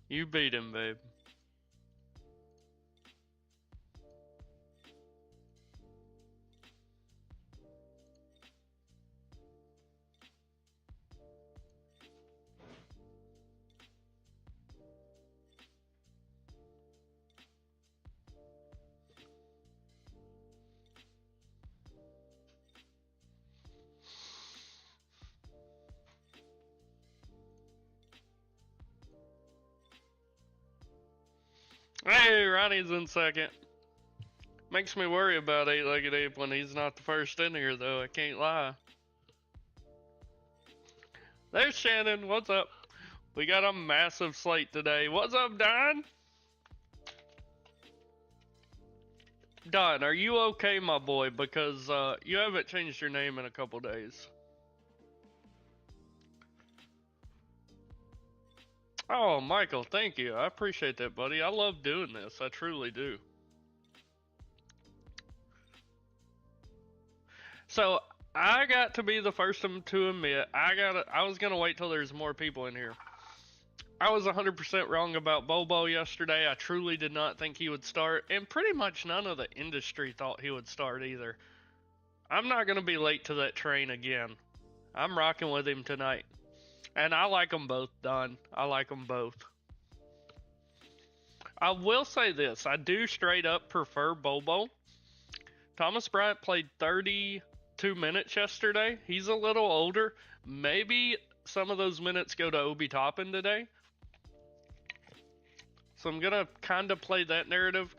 You beat him, babe. Hey, Ronnie's in second. Makes me worry about Eight-Legged Ape when he's not the first in here, though. I can't lie. There's Shannon. What's up? We got a massive slate today. What's up, Don? Don, are you okay, my boy? Because you haven't changed your name in a couple days. Oh, Michael, thank you. I appreciate that, buddy. I love doing this. I truly do. So, I got to be the first to admit, I was going to wait till there's more people in here. I was 100% wrong about Bobo yesterday. I truly did not think he would start, and pretty much none of the industry thought he would start either. I'm not going to be late to that train again. I'm rocking with him tonight. And I like them both, Don. I like them both. I will say this. I do straight up prefer Bobo. Thomas Bryant played 32 minutes yesterday. He's a little older. Maybe some of those minutes go to Obi Toppin today. So I'm going to kind of play that narrative.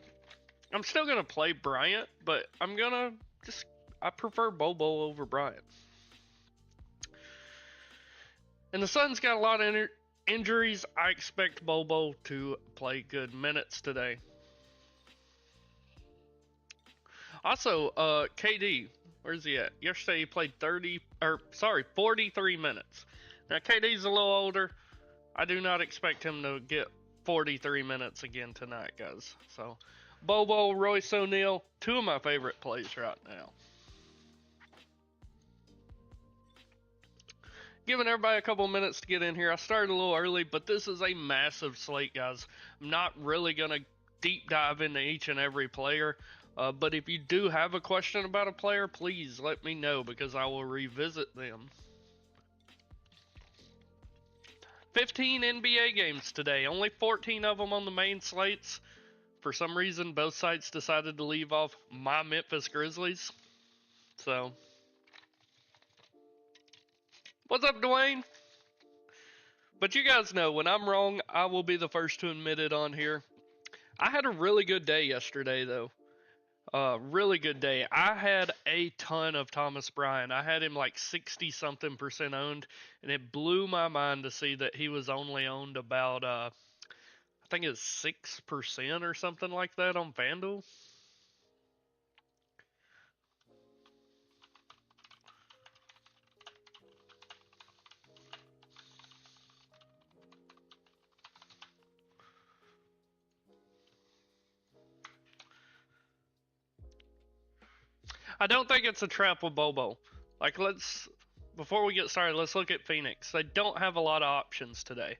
I'm still going to play Bryant, but I'm going to I prefer Bobo over Bryant. And the Suns got a lot of injuries. I expect Bobo to play good minutes today. Also, KD, where's he at? Yesterday he played 43 minutes. Now KD's a little older. I do not expect him to get 43 minutes again tonight, guys. So, Bobo, Royce O'Neal, two of my favorite plays right now. Giving everybody a couple minutes to get in here. I started a little early, but this is a massive slate, guys. I'm not really going to deep dive into each and every player. But if you do have a question about a player, please let me know because I will revisit them. 15 NBA games today. Only 14 of them on the main slates. For some reason, both sites decided to leave off my Memphis Grizzlies. So, what's up, Dwayne? But you guys know, when I'm wrong, I will be the first to admit it on here. I had a really good day yesterday, though. Really good day. I had a ton of Thomas Bryant. I had him like 60-something% owned, and it blew my mind to see that he was only owned about, I think it's 6% or something like that on FanDuel. I don't think it's a trap with Bobo. Like, before we get started, let's look at Phoenix. They don't have a lot of options today.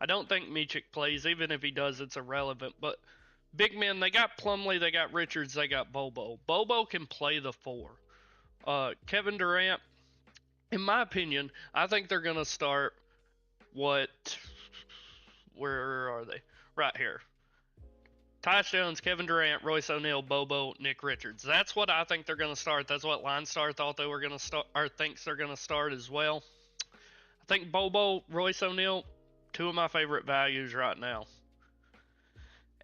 I don't think Micic plays. Even if he does, it's irrelevant. But big men, they got Plumlee, they got Richards, they got Bobo. Bobo can play the four. Kevin Durant, in my opinion, I think they're going to start where are they? Right here. Tyus Jones, Kevin Durant, Royce O'Neal, Bobo, Nick Richards. That's what I think they're going to start. That's what LineStar thought they were going to start, or thinks they're going to start as well. I think Bobo, Royce O'Neal, two of my favorite values right now.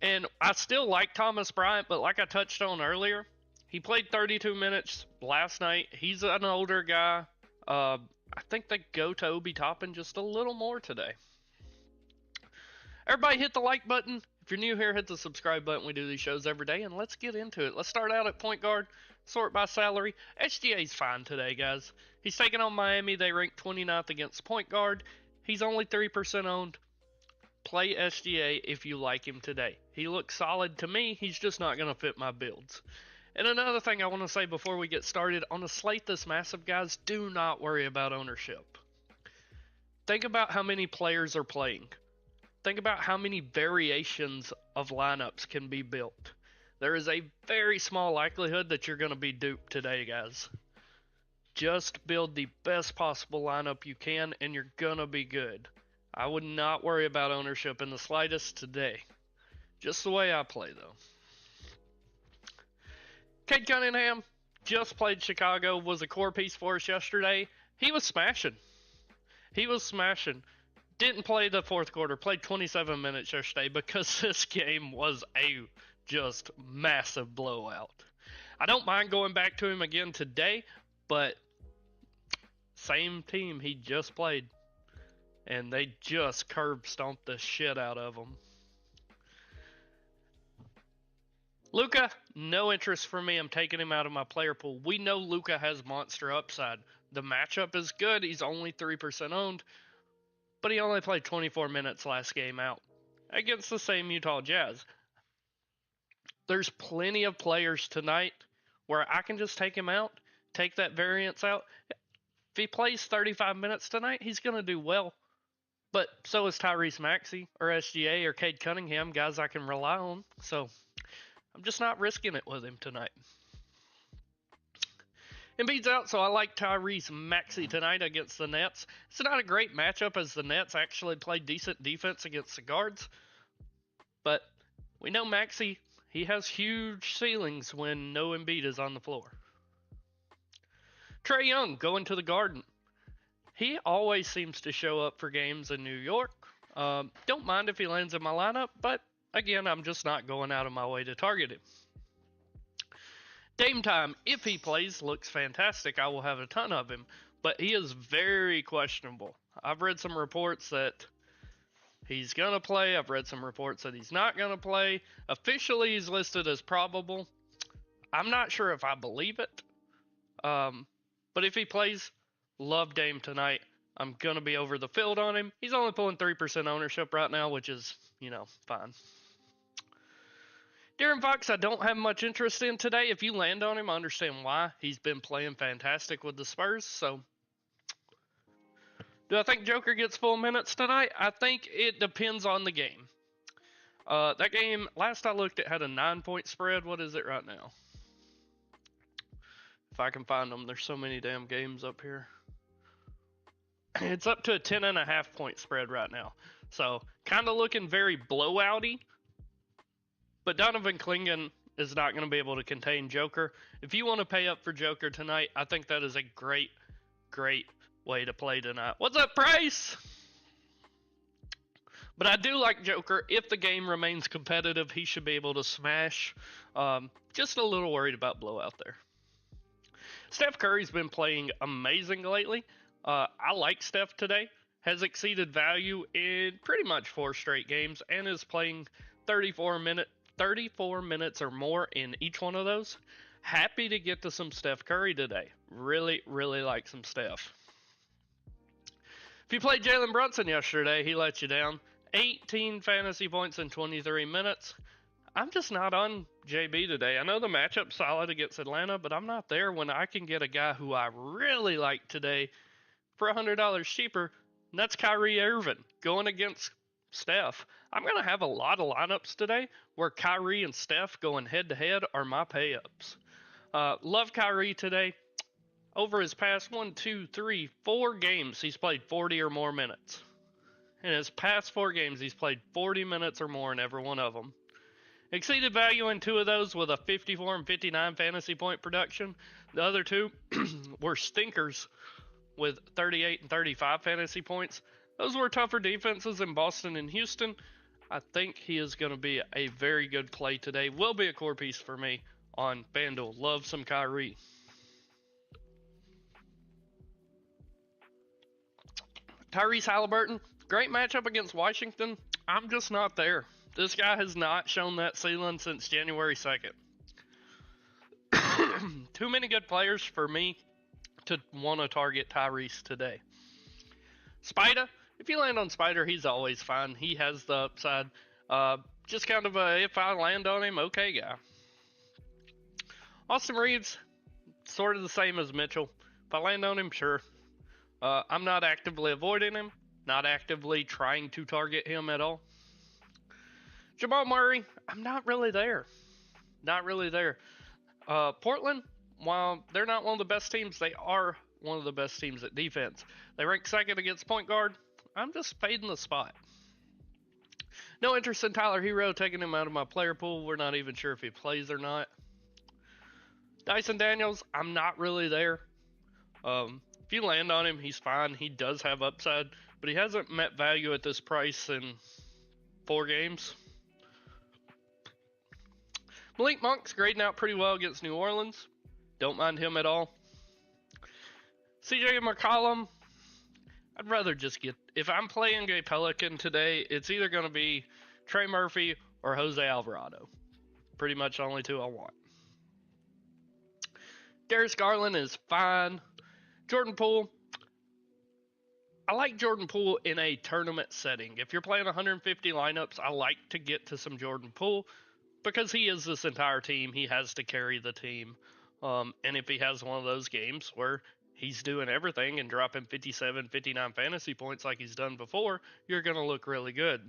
And I still like Thomas Bryant, but like I touched on earlier, he played 32 minutes last night. He's an older guy. I think they go to Obi Toppin just a little more today. Everybody hit the like button. If you're new here, hit the subscribe button. We do these shows every day, and let's get into it. Let's start out at point guard, sort by salary. SGA's fine today, guys. He's taking on Miami. They rank 29th against point guard. He's only 3% owned. Play SGA if you like him today. He looks solid to me. He's just not going to fit my builds. And another thing I want to say before we get started, on a slate this massive, guys, do not worry about ownership. Think about how many players are playing. Think about how many variations of lineups can be built. There is a very small likelihood that you're going to be duped today, guys. Just build the best possible lineup you can, and you're going to be good. I would not worry about ownership in the slightest today. Just the way I play, though. Cade Cunningham just played Chicago, was a core piece for us yesterday. He was smashing. Didn't play the fourth quarter, played 27 minutes yesterday because this game was a just massive blowout. I don't mind going back to him again today, but same team he just played, and they just curb stomped the shit out of him. Luka, no interest for me. I'm taking him out of my player pool. We know Luka has monster upside. The matchup is good. He's only 3% owned, but he only played 24 minutes last game out against the same Utah Jazz. There's plenty of players tonight where I can just take him out, take that variance out. If he plays 35 minutes tonight, he's going to do well. But so is Tyrese Maxey or SGA or Cade Cunningham, guys I can rely on. So I'm just not risking it with him tonight. Embiid's out, so I like Tyrese Maxey tonight against the Nets. It's not a great matchup as the Nets actually play decent defense against the guards. But we know Maxey, he has huge ceilings when no Embiid is on the floor. Trae Young going to the Garden. He always seems to show up for games in New York. Don't mind if he lands in my lineup, but again, I'm just not going out of my way to target him. Dame time, if he plays, looks fantastic. I will have a ton of him, but he is very questionable. I've read some reports that he's going to play. I've read some reports that he's not going to play. Officially, he's listed as probable. I'm not sure if I believe it, but if he plays, love Dame tonight. I'm going to be over the field on him. He's only pulling 3% ownership right now, which is, fine. De'Aaron Fox, I don't have much interest in today. If you land on him, I understand why. He's been playing fantastic with the Spurs. So, do I think Joker gets full minutes tonight? I think it depends on the game. That game, last I looked, it had a 9-point spread. What is it right now? If I can find them. There's so many damn games up here. It's up to a 10.5-point spread right now. So, kind of looking very blowouty. But Donovan Clingan is not going to be able to contain Joker. If you want to pay up for Joker tonight, I think that is a great, great way to play tonight. What's up, Price? But I do like Joker. If the game remains competitive, he should be able to smash. Just a little worried about blowout there. Steph Curry's been playing amazing lately. I like Steph today. Has exceeded value in pretty much 4 straight games and is playing 34 minutes or more in each one of those. Happy to get to some Steph Curry today. Really, really like some Steph. If you played Jalen Brunson yesterday, he let you down. 18 fantasy points in 23 minutes. I'm just not on JB today. I know the matchup's solid against Atlanta, but I'm not there when I can get a guy who I really like today for $100 cheaper, and that's Kyrie Irving going against Steph. I'm going to have a lot of lineups today where Kyrie and Steph going head-to-head are my pay-ups. Love Kyrie today. Over his past 4 games, he's played 40 or more minutes. In his past 4 games, he's played 40 minutes or more in every one of them. Exceeded value in 2 of those with a 54 and 59 fantasy point production. The other 2 were stinkers with 38 and 35 fantasy points. Those were tougher defenses in Boston and Houston. I think he is going to be a very good play today. Will be a core piece for me on FanDuel. Love some Kyrie. Tyrese Halliburton, great matchup against Washington. I'm just not there. This guy has not shown that ceiling since January 2nd. Too many good players for me to want to target Tyrese today. Spider, if you land on Spider, he's always fine. He has the upside. Just kind of a if I land on him, okay guy. Austin Reeves, sort of the same as Mitchell. If I land on him, sure. I'm not actively avoiding him, not actively trying to target him at all. Jamal Murray, I'm not really there. Not really there. Portland, while they're not one of the best teams, they are one of the best teams at defense. They rank second against point guard. I'm just fading the spot. No interest in Tyler Hero, taking him out of my player pool. We're not even sure if he plays or not. Dyson Daniels, I'm not really there. If you land on him, he's fine. He does have upside, but he hasn't met value at this price in 4 games. Malik Monk's grading out pretty well against New Orleans. Don't mind him at all. CJ McCollum, I'd rather just get... If I'm playing a Pelican today, it's either going to be Trey Murphy or Jose Alvarado. Pretty much the only 2 I want. Darius Garland is fine. Jordan Poole, I like Jordan Poole in a tournament setting. If you're playing 150 lineups, I like to get to some Jordan Poole because he is this entire team. He has to carry the team. And if he has one of those games where he's doing everything and dropping 57, 59 fantasy points like he's done before, you're going to look really good.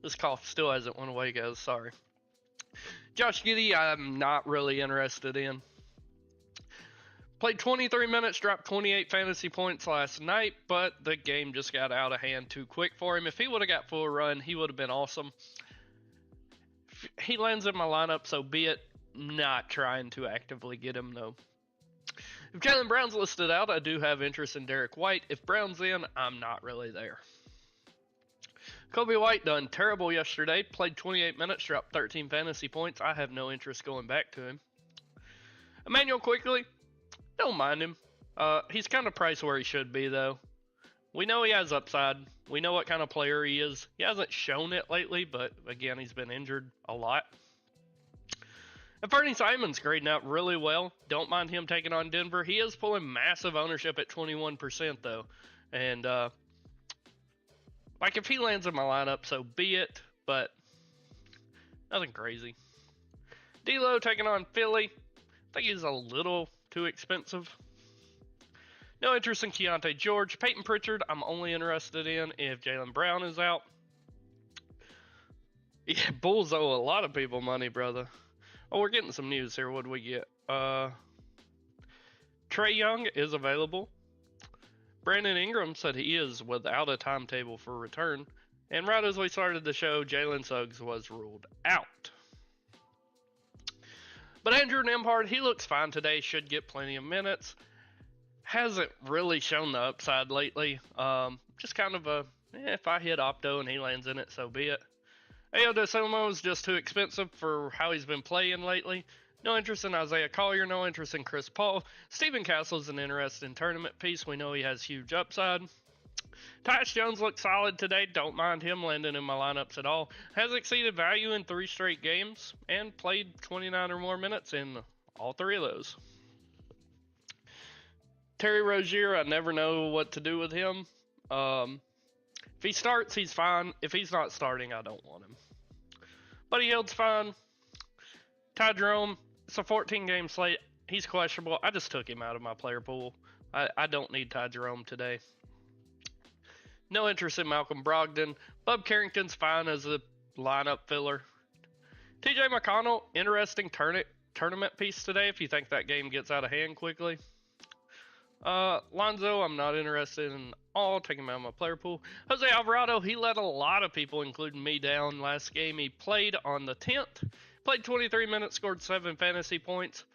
This cough still hasn't went away, guys. Sorry. Josh Giddey, I'm not really interested in. Played 23 minutes, dropped 28 fantasy points last night, but the game just got out of hand too quick for him. If he would have got full run, he would have been awesome. If he lands in my lineup, so be it. Not trying to actively get him, though. If Jaylen Brown's listed out, I do have interest in Derek White. If Brown's in, I'm not really there. Kobe White done terrible yesterday. Played 28 minutes, dropped 13 fantasy points. I have no interest going back to him. Emmanuel Quickly, don't mind him. He's kind of priced where he should be, though. We know he has upside. We know what kind of player he is. He hasn't shown it lately, but again, he's been injured a lot. And Fernie Simon's grading out really well. Don't mind him taking on Denver. He is pulling massive ownership at 21%, though. And, like, if he lands in my lineup, so be it, but nothing crazy. D'Lo taking on Philly. I think he's a little too expensive. No interest in Keontae George. Peyton Pritchard, I'm only interested in if Jaylen Brown is out. Yeah, Bulls owe a lot of people money, brother. Oh, we're getting some news here. What do we get? Trae Young is available. Brandon Ingram said he is without a timetable for return. And right as we started the show, Jalen Suggs was ruled out. But Andrew Nembhard, he looks fine today. Should get plenty of minutes. Hasn't really shown the upside lately. Just kind of a, if I hit Opto and he lands in it, so be it. Ayo Dosunmu is just too expensive for how he's been playing lately. No interest in Isaiah Collier, no interest in Chris Paul. Stephen Castle's an interesting tournament piece. We know he has huge upside. Tyus Jones looks solid today. Don't mind him landing in my lineups at all. Has exceeded value in 3 straight games and played 29 or more minutes in all 3 of those. Terry Rozier, I never know what to do with him. If he starts, he's fine. If he's not starting, I don't want him. Buddy Hield's fine. Ty Jerome, it's a 14-game slate. He's questionable. I just took him out of my player pool. I don't need Ty Jerome today. No interest in Malcolm Brogdon. Bub Carrington's fine as a lineup filler. TJ McConnell, interesting tournament piece today if you think that game gets out of hand quickly. Lonzo, I'm not interested in all. Taking him out of my player pool. Jose Alvarado, he let a lot of people, including me, down last game. He played on the 10th. Played 23 minutes, scored 7 fantasy points.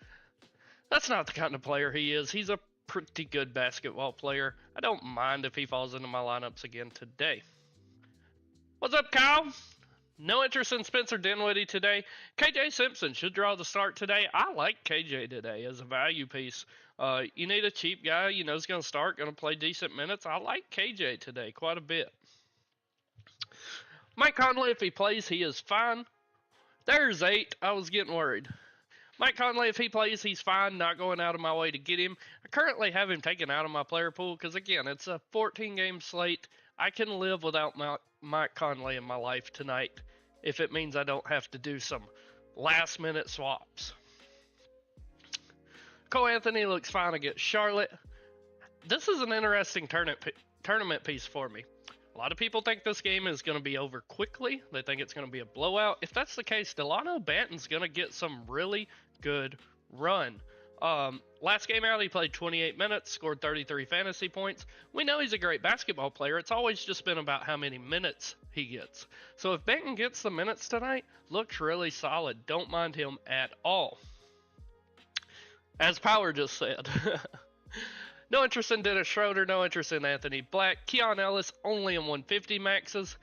That's not the kind of player he is. He's a pretty good basketball player. I don't mind if he falls into my lineups again today. What's up, Kyle? No interest in Spencer Dinwiddie today. KJ Simpson should draw the start today. I like KJ today as a value piece. You need a cheap guy, you know, is going to start, going to play decent minutes. I like KJ today quite a bit. Mike Conley, if he plays, he is fine. There's 8. I was getting worried. Mike Conley, if he plays, he's fine. Not going out of my way to get him. I currently have him taken out of my player pool because, again, it's a 14-game slate. I can live without Mike Conley in my life tonight. if it means I don't have to do some last-minute swaps. Cole Anthony looks fine against Charlotte. This is an interesting tournament piece for me. A lot of people think this game is going to be over quickly. They think it's going to be a blowout. If that's the case, Delano Banton's going to get some really good run. Last game out, he played 28 minutes, scored 33 fantasy points. We know he's a great basketball player. It's always just been about how many minutes he gets. So if Banton gets the minutes tonight, looks really solid. Don't mind him at all. As Power just said. No interest in Dennis Schroeder, no interest in Anthony Black. Keon Ellis only in 150 maxes.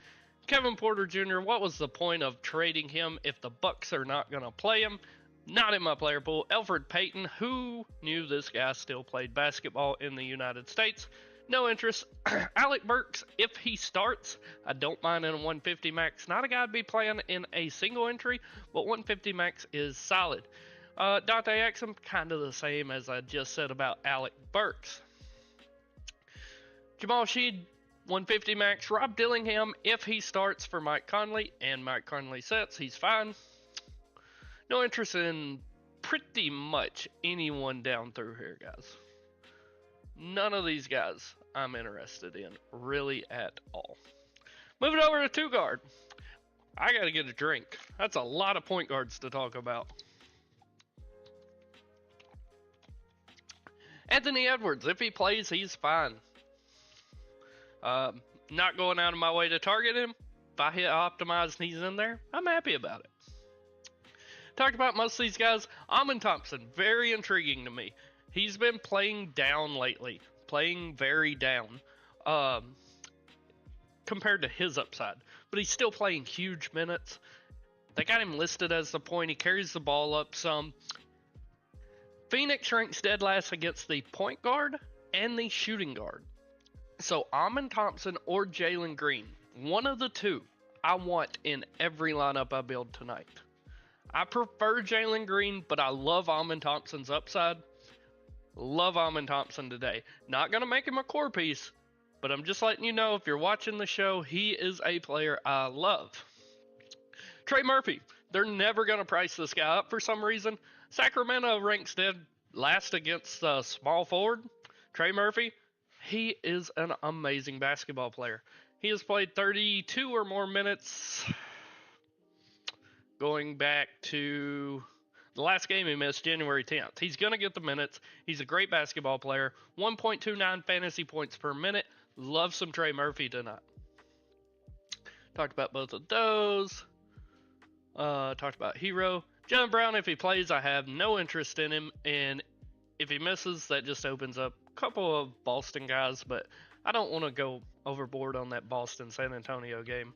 Kevin Porter Jr., what was the point of trading him if the Bucks are not going to play him? Not in my player pool. Elfrid Payton, who knew this guy still played basketball in the United States? No interest. Alec Burks, if he starts, I don't mind in a 150 max. Not a guy I'd be playing in a single entry, but 150 max is solid. Dante Exum, kind of the same as I just said about Alec Burks. Jamal Sheed, 150 max. Rob Dillingham, if he starts for Mike Conley, and Mike Conley sets, he's fine. No interest in pretty much anyone down through here, guys. None of these guys I'm interested in, really at all. Moving over to 2 guard. I gotta get a drink. That's a lot of point guards to talk about. Anthony Edwards, if he plays, he's fine. Not going out of my way to target him. If I hit optimize and he's in there, I'm happy about it. Talked about most of these guys. Amen Thompson, very intriguing to me. He's been playing down lately. Playing very down. Compared to his upside. But he's still playing huge minutes. They got him listed as the point. He carries the ball up some. Phoenix ranks dead last against the point guard and the shooting guard. So Amen Thompson or Jalen Green, one of the two, I want in every lineup I build tonight. I prefer Jalen Green, but I love Amen Thompson's upside. Love Amen Thompson today. Not going to make him a core piece, but I'm just letting you know, if you're watching the show, he is a player I love. Trey Murphy, they're never going to price this guy up for some reason. Sacramento ranks dead last against small forward. Trey Murphy, he is an amazing basketball player. He has played 32 or more minutes going back to the last game he missed, January 10th. He's going to get the minutes. He's a great basketball player. 1.29 fantasy points per minute. Love some Trey Murphy tonight. Talked about both of those. Talked about Hero. Jaylen Brown, if he plays, I have no interest in him, and if he misses, that just opens up a couple of Boston guys, but I don't want to go overboard on that Boston-San Antonio game.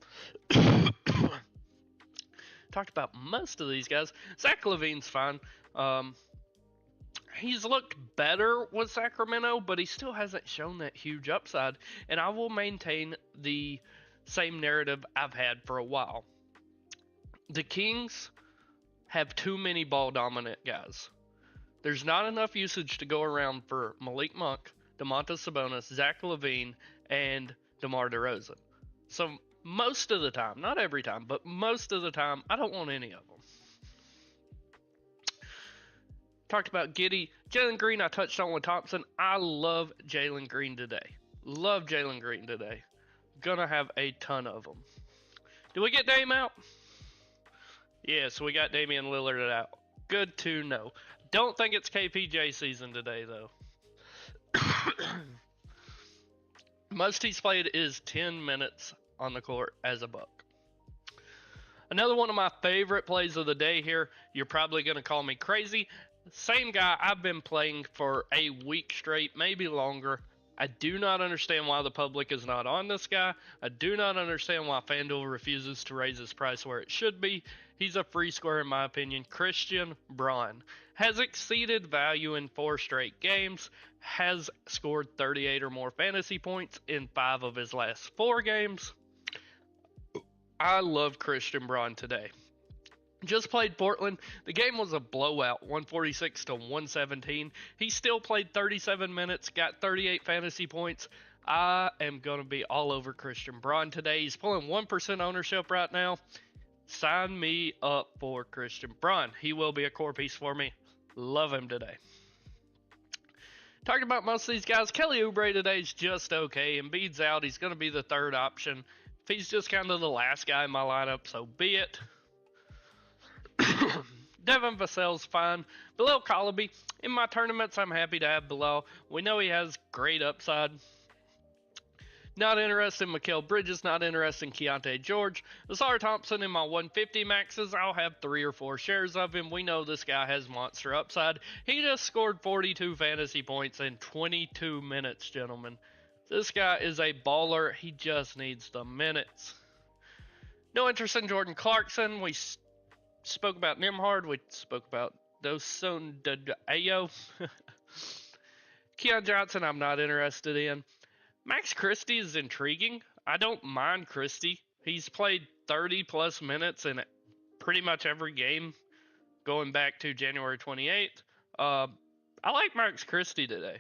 Talked about most of these guys. Zach LaVine's fine. He's looked better with Sacramento, but he still hasn't shown that huge upside, and I will maintain the same narrative I've had for a while. The Kings have too many ball-dominant guys. There's not enough usage to go around for Malik Monk, Domantas Sabonis, Zach LaVine, and DeMar DeRozan. So most of the time, not every time, but most of the time, I don't want any of them. Talked about Giddey. Jalen Green, I touched on with Thompson. I love Jalen Green today. Love Jalen Green today. Gonna have a ton of them. Do we get Dame out? Yeah, so we got Damian Lillard out. Good to know. Don't think it's KPJ season today, though. Most he's played is 10 minutes on the court as a Buck. Another one of my favorite plays of the day here. You're probably going to call me crazy. Same guy I've been playing for a week straight, maybe longer. I do not understand why the public is not on this guy. I do not understand why FanDuel refuses to raise his price where it should be. He's a free square in my opinion. Christian Braun has exceeded value in 4 straight games, has scored 38 or more fantasy points in 5 of his last 4 games. I love Christian Braun today. Just played Portland. The game was a blowout, 146 to 117. He still played 37 minutes, got 38 fantasy points. I am going to be all over Christian Braun today. He's pulling 1% ownership right now. Sign me up for Christian Braun. He will be a core piece for me. Love him today. Talking about most of these guys, Kelly Oubre today is just okay. Embiid's out. He's going to be the third option. If he's just kind of the last guy in my lineup, so be it. Devin Vassell's fine. Bilal Colaby, in my tournaments, I'm happy to have Bilal. We know he has great upside. Not interested in Mikal Bridges, not interested in Keontae George. Asar Thompson in my 150 maxes, I'll have 3 or 4 shares of him. We know this guy has monster upside. He just scored 42 fantasy points in 22 minutes, gentlemen. This guy is a baller. He just needs the minutes. No interest in Jordan Clarkson. We spoke about Nimhard. We spoke about Dosun Ayo. Keon Johnson, I'm not interested in. Max Christie is intriguing. I don't mind Christie. He's played 30-plus minutes in pretty much every game going back to January 28th. I like Max Christie today.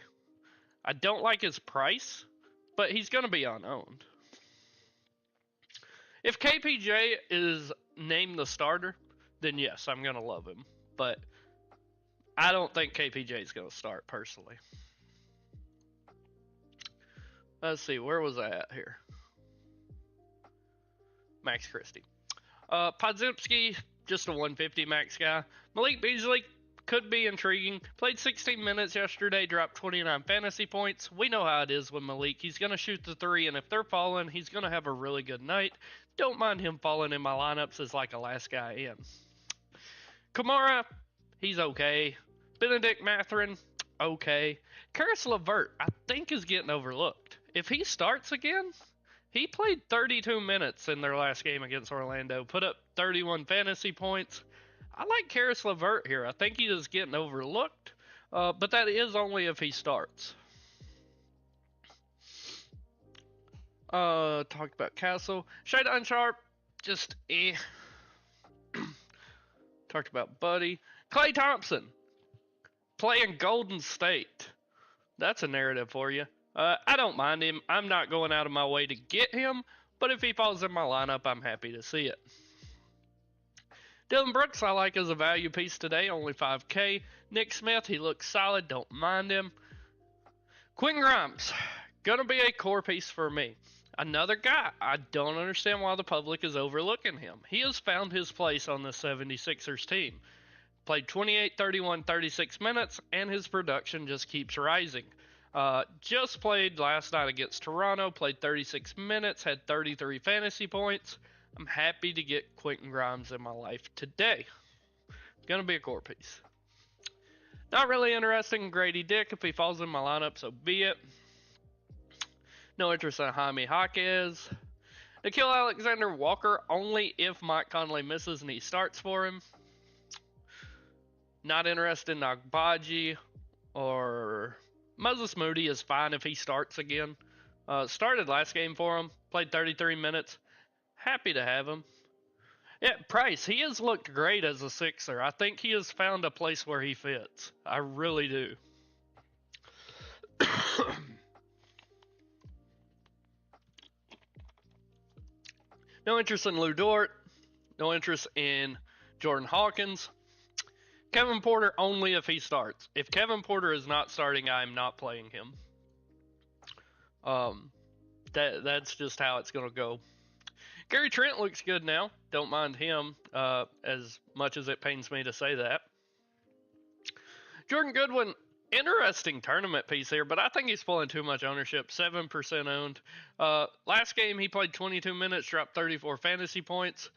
I don't like his price, but he's going to be unowned. If KPJ is named the starter, then yes, I'm going to love him. But I don't think KPJ is going to start personally. Let's see, where was I at here? Max Christie. Podziemski, just a 150 max guy. Malik Beasley could be intriguing. Played 16 minutes yesterday, dropped 29 fantasy points. We know how it is with Malik. He's going to shoot the 3, and if they're falling, he's going to have a really good night. Don't mind him falling in my lineups as like a last guy in. Kamara, he's okay. Benedict Mathurin, okay. Karis LeVert, I think, is getting overlooked. If he starts again, he played 32 minutes in their last game against Orlando, put up 31 fantasy points. I like Karis LeVert here. I think he is getting overlooked, but that is only if he starts. Talked about Castle. Shadon Sharp, just eh. Talked about Buddy. Klay Thompson, playing Golden State. That's a narrative for you. I don't mind him. I'm not going out of my way to get him, but if he falls in my lineup, I'm happy to see it. Dylan Brooks, I like as a value piece today, only 5K. Nick Smith, he looks solid, don't mind him. Quentin Grimes, gonna be a core piece for me. Another guy, I don't understand why the public is overlooking him. He has found his place on the 76ers team. Played 28, 31, 36 minutes, and his production just keeps rising. Just played last night against Toronto, played 36 minutes, had 33 fantasy points. I'm happy to get Quentin Grimes in my life today. Gonna be a core piece. Not really interested in Grady Dick. If he falls in my lineup, so be it. No interest in Jaime Jaquez. Nikhil Alexander-Walker, only if Mike Conley misses and he starts for him. Not interested in Agbaji or... Moses Moody is fine if he starts again. Started last game for him. Played 33 minutes. Happy to have him. Yeah, Price. He has looked great as a Sixer. I think he has found a place where he fits. I really do. No interest in Lou Dort. No interest in Jordan Hawkins. Kevin Porter only if he starts. If Kevin Porter is not starting, I'm not playing him. That's just how it's going to go. Gary Trent looks good now. Don't mind him as much as it pains me to say that. Jordan Goodwin, interesting tournament piece here, but I think he's pulling too much ownership. 7% owned. Last game, he played 22 minutes, dropped 34 fantasy points.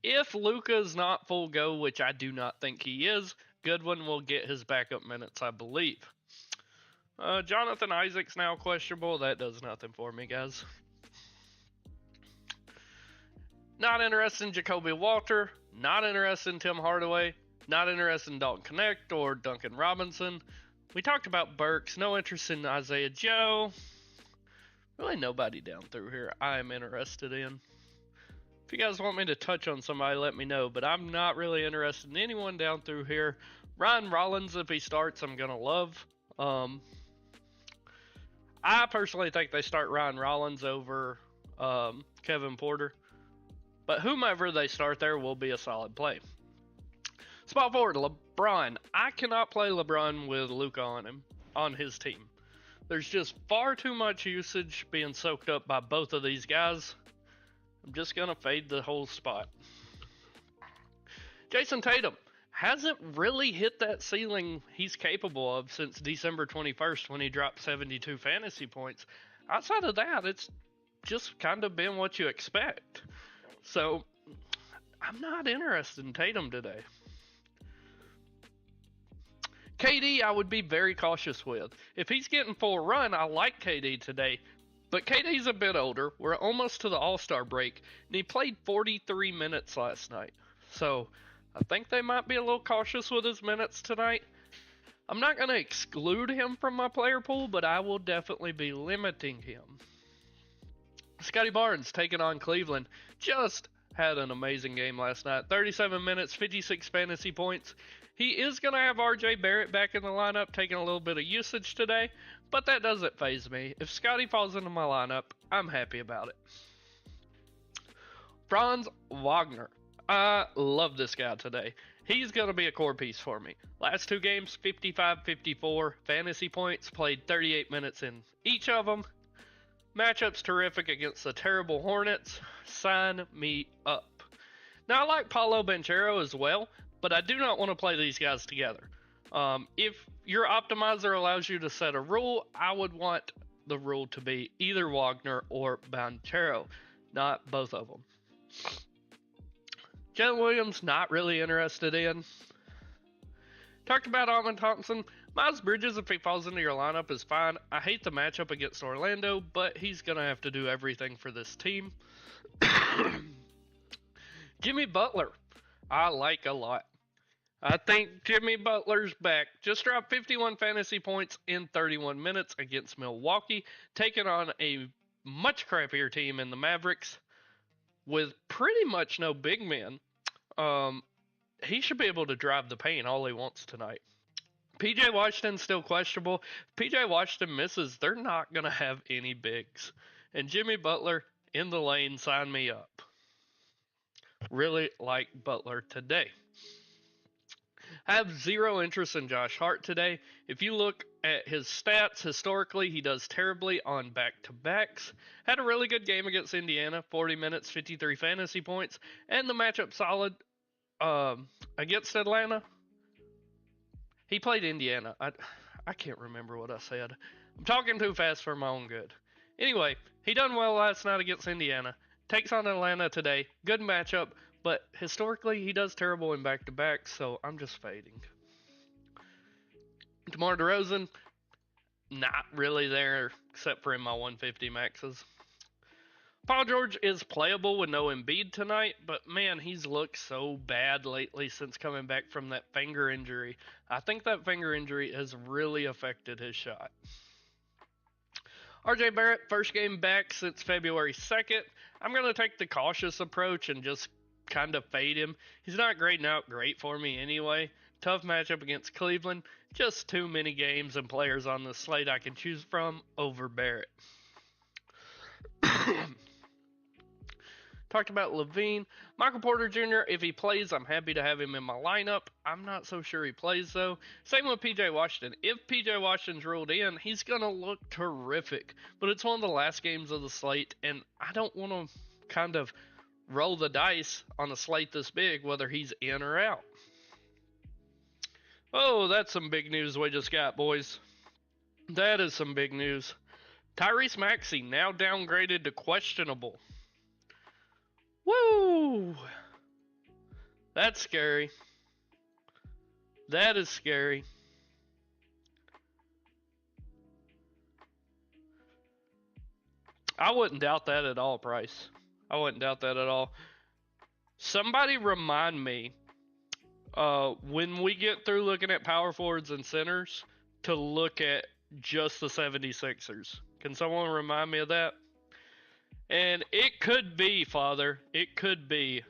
If Luka's not full go, which I do not think he is, Goodwin will get his backup minutes, I believe. Jonathan Isaac's now questionable. That does nothing for me, guys. Not interested in Jacoby Walter. Not interested in Tim Hardaway. Not interested in Dalton Connect or Duncan Robinson. We talked about Burks. No interest in Isaiah Joe. Really nobody down through here I am interested in. If you guys want me to touch on somebody, let me know. But I'm not really interested in anyone down through here. Ryan Rollins, if he starts, I'm going to love. I personally think they start Ryan Rollins over Kevin Porter. but whomever they start there will be a solid play. Spot forward, LeBron. I cannot play LeBron with Luka on his team. There's just far too much usage being soaked up by both of these guys. I'm just going to fade the whole spot. Jason Tatum hasn't really hit that ceiling he's capable of since December 21st when he dropped 72 fantasy points. Outside of that, it's just kind of been what you expect. So, I'm not interested in Tatum today. KD, I would be very cautious with. If he's getting full run, I like KD today. But KD's a bit older. We're almost to the All-Star break, and he played 43 minutes last night. So, I think they might be a little cautious with his minutes tonight. I'm not going to exclude him from my player pool, but I will definitely be limiting him. Scotty Barnes taking on Cleveland. Just had an amazing game last night. 37 minutes, 56 fantasy points. He is going to have RJ Barrett back in the lineup, taking a little bit of usage today, but that doesn't faze me. If Scotty falls into my lineup, I'm happy about it. Franz Wagner. I love this guy today. He's going to be a core piece for me. Last two games, 55-54 fantasy points, played 38 minutes in each of them. Matchup's terrific against the terrible Hornets. Sign me up. Now, I like Paulo Banchero as well, but I do not want to play these guys together. If your optimizer allows you to set a rule, I would want the rule to be either Wagner or Banchero, not both of them. Jalen Williams, not really interested in. Talked about Alvin Thompson. Miles Bridges, if he falls into your lineup, is fine. I hate the matchup against Orlando, but he's going to have to do everything for this team. Jimmy Butler, I like a lot. I think Jimmy Butler's back. Just dropped 51 fantasy points in 31 minutes against Milwaukee, taking on a much crappier team in the Mavericks with pretty much no big men. He should be able to drive the paint all he wants tonight. PJ Washington's still questionable. If PJ Washington misses, they're not going to have any bigs. And Jimmy Butler in the lane, sign me up. Really like Butler today. I have zero interest in Josh Hart today. If you look at his stats, historically, he does terribly on back-to-backs. Had a really good game against Indiana, 40 minutes, 53 fantasy points. And the matchup solid against Atlanta. He played Indiana. I can't remember what I said. I'm talking too fast for my own good. Anyway, he done well last night against Indiana. Takes on Atlanta today. Good matchup. But historically, he does terrible in back-to-back, so I'm just fading. DeMar DeRozan, not really there, except for in my 150 maxes. Paul George is playable with no Embiid tonight, but man, he's looked so bad lately since coming back from that finger injury. I think that finger injury has really affected his shot. RJ Barrett, first game back since February 2nd. I'm going to take the cautious approach and just kind of fade him. He's not grading out great for me anyway. Tough matchup against Cleveland. Just too many games and players on the slate I can choose from over Barrett. Talked about Levine. Michael Porter Jr., if he plays, I'm happy to have him in my lineup. I'm not so sure he plays, though. Same with PJ Washington. If PJ Washington's ruled in, he's going to look terrific. But it's one of the last games of the slate, and I don't want to kind of roll the dice on a slate this big, whether he's in or out. Oh, that's some big news we just got, boys. That is some big news. Tyrese Maxey now downgraded to questionable. Woo! That's scary. That is scary. I wouldn't doubt that at all, Price. I wouldn't doubt that at all. Somebody remind me, when we get through looking at power forwards and centers, to look at just the 76ers. Can someone remind me of that? And it could be, Father. It could be.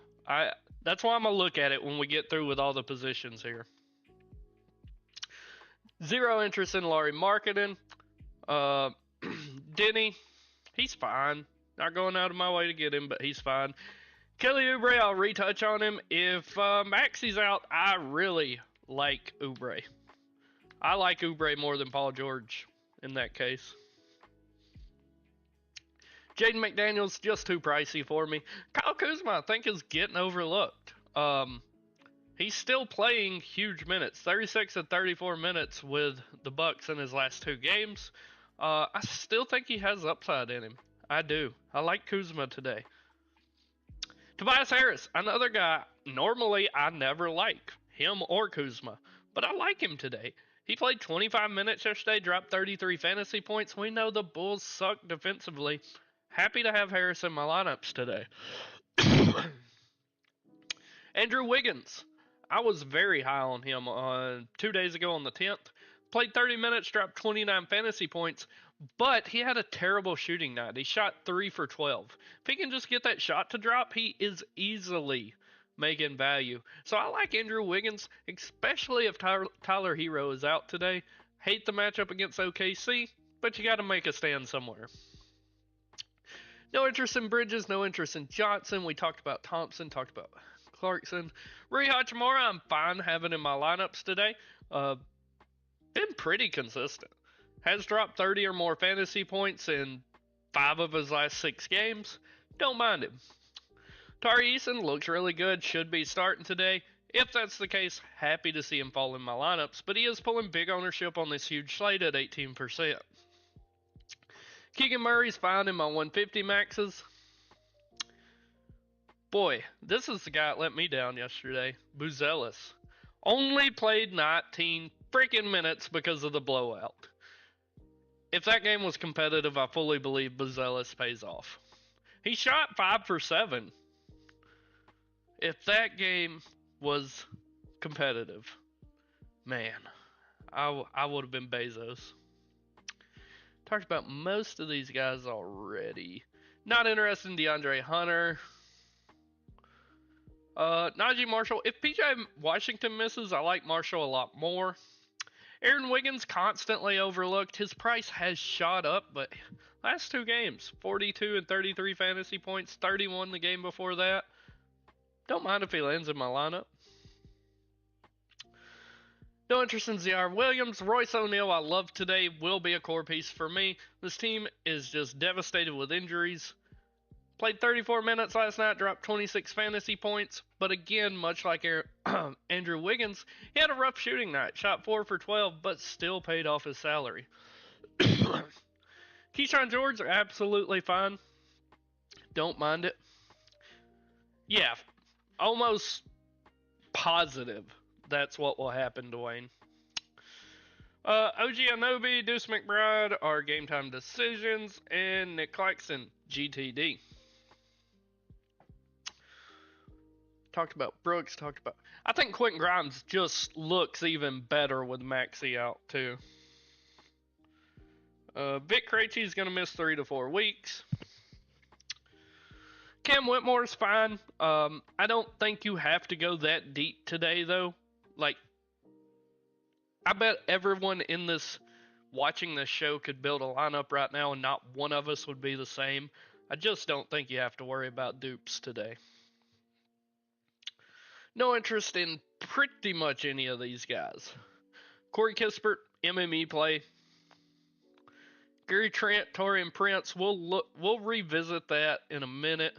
That's why I'm going to look at it when we get through with all the positions here. Zero interest in Lauri Markkanen. Denny, he's fine. Not going out of my way to get him, but he's fine. Kelly Oubre, I'll retouch on him. If Maxi's out, I really like Oubre. I like Oubre more than Paul George in that case. Jaden McDaniels, just too pricey for me. Kyle Kuzma, I think, is getting overlooked. He's still playing huge minutes, 36 and 34 minutes with the Bucks in his last 2 games. I still think he has upside in him. I do. I like Kuzma today. Tobias Harris, another guy, normally I never like him or Kuzma, but I like him today. He played 25 minutes yesterday, dropped 33 fantasy points. We know the Bulls suck defensively. Happy to have Harris in my lineups today. Andrew Wiggins. I was very high on him 2 days ago on the 10th. Played 30 minutes, dropped 29 fantasy points, but he had a terrible shooting night. He shot 3 for 12. If he can just get that shot to drop, he is easily making value. So I like Andrew Wiggins, especially if Tyler Hero is out today. Hate the matchup against OKC, but you got to make a stand somewhere. No interest in Bridges, no interest in Johnson. We talked about Thompson, talked about Clarkson. Rui Hachimura, I'm fine having in my lineups today. Been pretty consistent. Has dropped 30 or more fantasy points in 5 of his last 6 games. Don't mind him. Tari Eason looks really good. Should be starting today. If that's the case, happy to see him fall in my lineups. But he is pulling big ownership on this huge slate at 18%. Keegan Murray's fine in my 150 maxes. Boy, this is the guy that let me down yesterday. Buzelis. Only played 19 freaking minutes because of the blowout. If that game was competitive, I fully believe Buzelis pays off. He shot 5 for 7. If that game was competitive, man, I would have been Bezos. Talked about most of these guys already. Not interested in DeAndre Hunter. Najee Marshall. If PJ Washington misses, I like Marshall a lot more. Aaron Wiggins, constantly overlooked. His price has shot up, but last 2 games, 42 and 33 fantasy points, 31 the game before that. Don't mind if he lands in my lineup. No interest in ZR Williams. Royce O'Neal, I love today, will be a core piece for me. This team is just devastated with injuries. Played 34 minutes last night, dropped 26 fantasy points. But again, much like Andrew Wiggins, he had a rough shooting night. Shot 4 for 12, but still paid off his salary. Keyshawn George, absolutely fine. Don't mind it. Yeah, almost positive that's what will happen, Dwayne. OG Anunoby, Deuce McBride are game time decisions, and Nick Claxton, GTD. Talked about Brooks, I think Quentin Grimes just looks even better with Maxey out, too. Vic Krejci is going to miss 3 to 4 weeks. Cam Whitmore's fine. I don't think you have to go that deep today, though. Like, I bet everyone in this watching this show could build a lineup right now and not one of us would be the same. I just don't think you have to worry about dupes today. No interest in pretty much any of these guys. Corey Kispert, MME play. Gary Trent, Taurean Prince, we'll revisit that in a minute.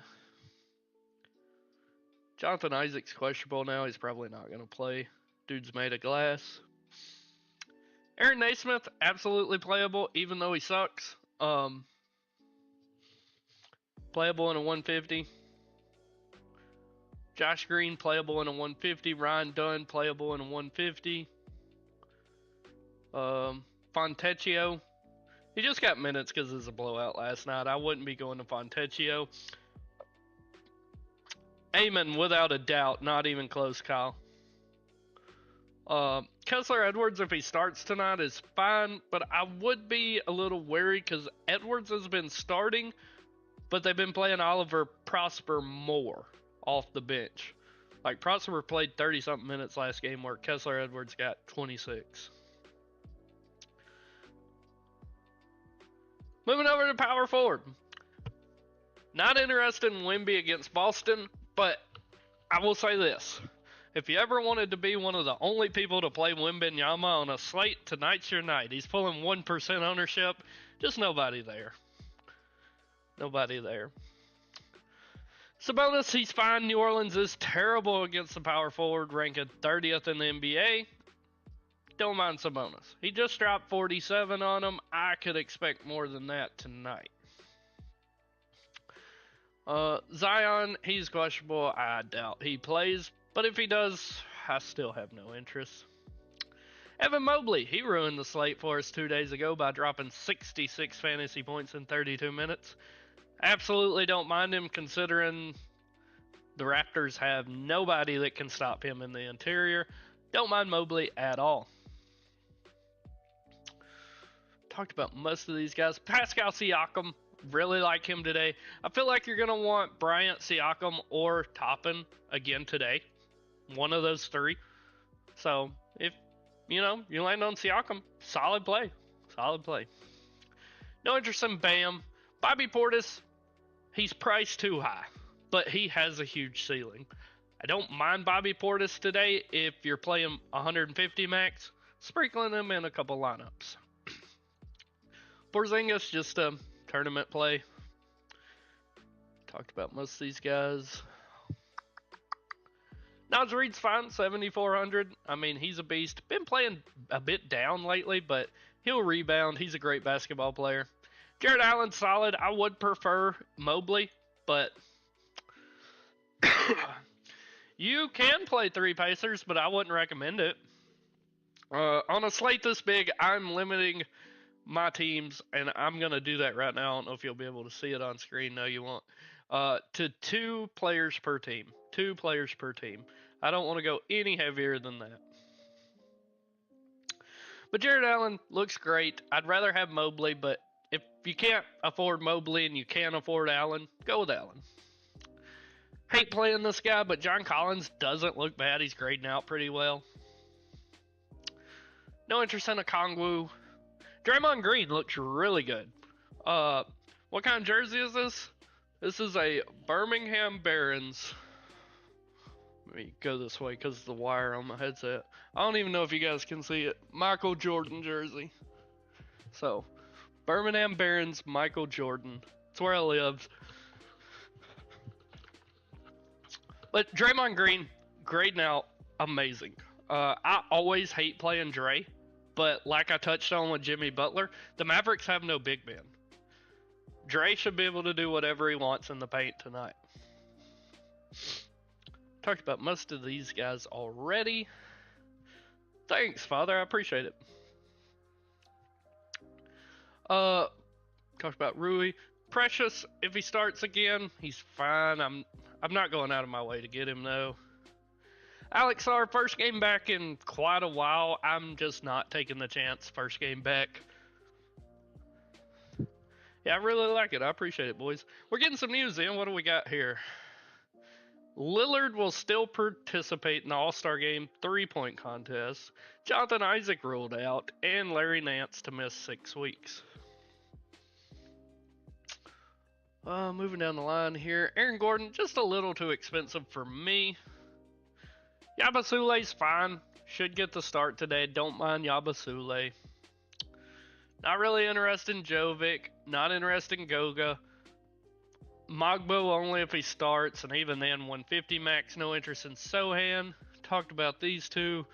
Jonathan Isaac's questionable now. He's probably not going to play. Dude's made of glass. Aaron Naismith, absolutely playable, even though he sucks. Playable in a 150. Josh Green, playable in a 150. Ryan Dunn, playable in a 150. Fontecchio. He just got minutes because it was a blowout last night. I wouldn't be going to Fontecchio. Amen, without a doubt. Not even close, Kyle. Kessler Edwards, if he starts tonight, is fine, but I would be a little wary because Edwards has been starting, but they've been playing Oliver Prosper more off the bench. Like, Prosper played 30-something minutes last game where Kessler Edwards got 26. Moving over to power forward. Not interested in Wemby against Boston, But I will say this. If you ever wanted to be one of the only people to play Wembanyama on a slate, tonight's your night. He's pulling 1% ownership. Just nobody there. Nobody there. Sabonis, he's fine. New Orleans is terrible against the power forward, ranking 30th in the NBA. Don't mind Sabonis. He just dropped 47 on him. I could expect more than that tonight. Zion, he's questionable. I doubt he plays. But if he does, I still have no interest. Evan Mobley, he ruined the slate for us 2 days ago by dropping 66 fantasy points in 32 minutes. Absolutely don't mind him, considering the Raptors have nobody that can stop him in the interior. Don't mind Mobley at all. Talked about most of these guys. Pascal Siakam, really like him today. I feel like you're going to want Bryant, Siakam, or Toppin again today. One of those three. So, if, you land on Siakam, solid play. Solid play. No interest in Bam. Bobby Portis, he's priced too high, but he has a huge ceiling. I don't mind Bobby Portis today if you're playing 150 max, sprinkling him in a couple lineups. Porzingis, just a tournament play. Talked about most of these guys. Naz Reid's fine, 7,400. I mean, he's a beast. Been playing a bit down lately, but he'll rebound. He's a great basketball player. Jared Allen's solid. I would prefer Mobley, but you can play three Pacers, but I wouldn't recommend it. On a slate this big, I'm limiting my teams, and I'm going to do that right now. I don't know if you'll be able to see it on screen. No, you won't. To 2 players per team. 2 players per team. I don't want to go any heavier than that. But Jared Allen looks great. I'd rather have Mobley, but if you can't afford Mobley and you can afford Allen, go with Allen. Hate playing this guy, but John Collins doesn't look bad. He's grading out pretty well. No interest in Okongwu. Draymond Green looks really good. What kind of jersey is this? This is a Birmingham Barons. Let me go this way because of the wire on my headset. I don't even know if you guys can see it. Michael Jordan jersey. So, Birmingham Barons, Michael Jordan. It's where I live. But Draymond Green, grading out, amazing. I always hate playing Dre. But like I touched on with Jimmy Butler, the Mavericks have no big man. Dre should be able to do whatever he wants in the paint tonight. Talked about most of these guys already. Thanks, Father. I appreciate it. Talked about Rui. Precious, if he starts again, he's fine. I'm not going out of my way to get him, though. Alex, our first game back in quite a while. I'm just not taking the chance. First game back. Yeah, I really like it. I appreciate it, boys. We're getting some news in. What do we got here? Lillard will still participate in the All-Star Game 3-point contest. Jonathan Isaac ruled out. And Larry Nance to miss 6 weeks. Moving down the line here. Aaron Gordon, just a little too expensive for me. Yabasule's fine. Should get the start today. Don't mind Yabasule. Not really interested in Jovic. Not interested in Goga. Mogbo only if he starts, and even then 150 max. No interest in Sohan. Talked about these two.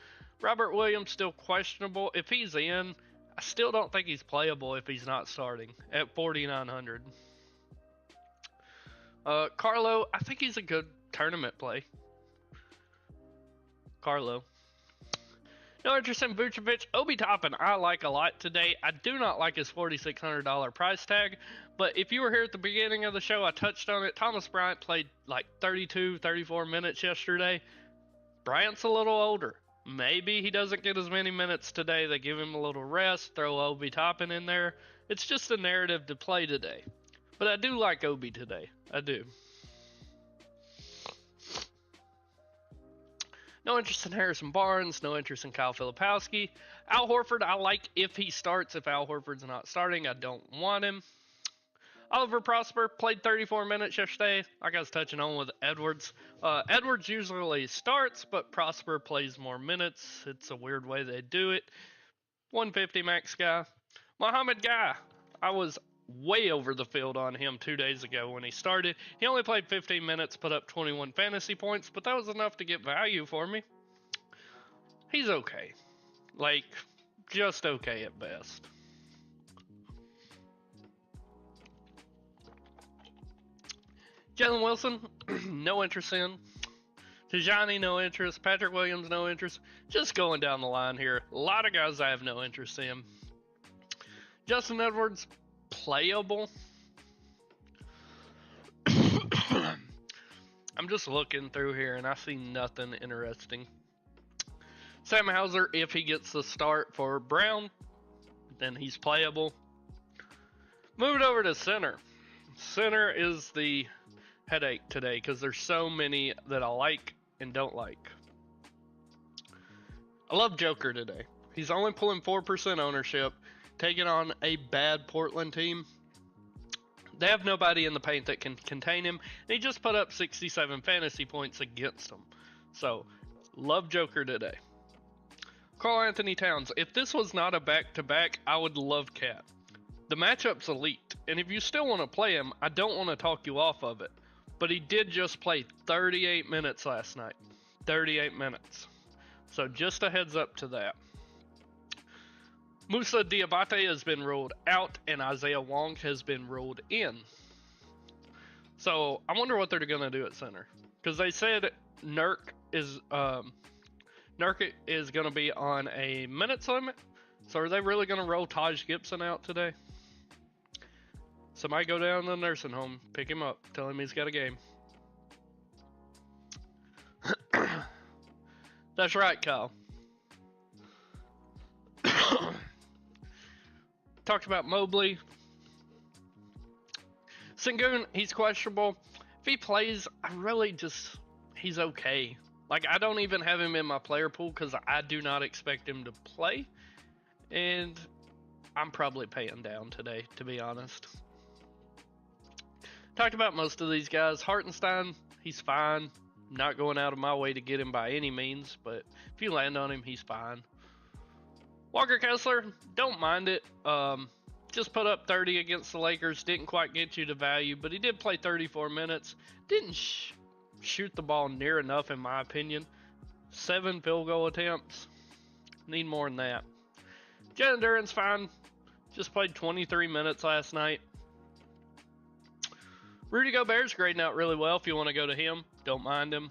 Robert Williams still questionable. If he's in, I still don't think he's playable if he's not starting at 4,900. Carlo, I think he's a good tournament play. Carlo. No interest in Vucevic. Obi Toppin, I like a lot today. I do not like his $4,600 price tag, but if you were here at the beginning of the show, I touched on it. Thomas Bryant played like 32, 34 minutes yesterday. Bryant's a little older. Maybe he doesn't get as many minutes today. They give him a little rest, throw Obi Toppin in there. It's just a narrative to play today. But I do like Obi today. I do. No interest in Harrison Barnes. No interest in Kyle Filipowski. Al Horford, I like if he starts. If Al Horford's not starting, I don't want him. Oliver Prosper played 34 minutes yesterday. Like I was touching on with Edwards. Edwards usually starts, but Prosper plays more minutes. It's a weird way they do it. 150 max guy. Muhammad Guy. I was way over the field on him 2 days ago when he started. He only played 15 minutes, put up 21 fantasy points, but that was enough to get value for me. He's okay. Like, just okay at best. Jalen Wilson, no interest in. Tajani, no interest. Patrick Williams, no interest. Just going down the line here. A lot of guys I have no interest in. Justin Edwards, playable. I'm just looking through here and I see nothing interesting. Sam Hauser, if he gets the start for Brown, then he's playable. Move it over to center. Center is the headache today because there's so many that I like and don't like. I love Joker today. He's only pulling 4% ownership, taking on a bad Portland team. They have nobody in the paint that can contain him. And he just put up 67 fantasy points against them. So, love Joker today. Karl Anthony Towns. If this was not a back-to-back, I would love Cat. The matchup's elite, and if you still want to play him, I don't want to talk you off of it. But he did just play 38 minutes last night. 38 minutes. So just a heads up to that. Musa Diabate has been ruled out, and Isaiah Wong has been ruled in. So I wonder what they're going to do at center. Because they said Nurk is going to be on a minutes limit. So are they really going to roll Taj Gibson out today? Somebody go down to the nursing home, pick him up, tell him he's got a game. That's right, Kyle. Talked about Mobley. Sengun, he's questionable. If he plays, he's okay. Like, I don't even have him in my player pool because I do not expect him to play. And I'm probably paying down today, to be honest. Talked about most of these guys. Hartenstein, he's fine. Not going out of my way to get him by any means, but if you land on him, he's fine. Walker Kessler, don't mind it. Just put up 30 against the Lakers. Didn't quite get you to value, but he did play 34 minutes. Didn't shoot the ball near enough, in my opinion. 7 field goal attempts. Need more than that. Jalen Duren's fine. Just played 23 minutes last night. Rudy Gobert's grading out really well if you want to go to him. Don't mind him.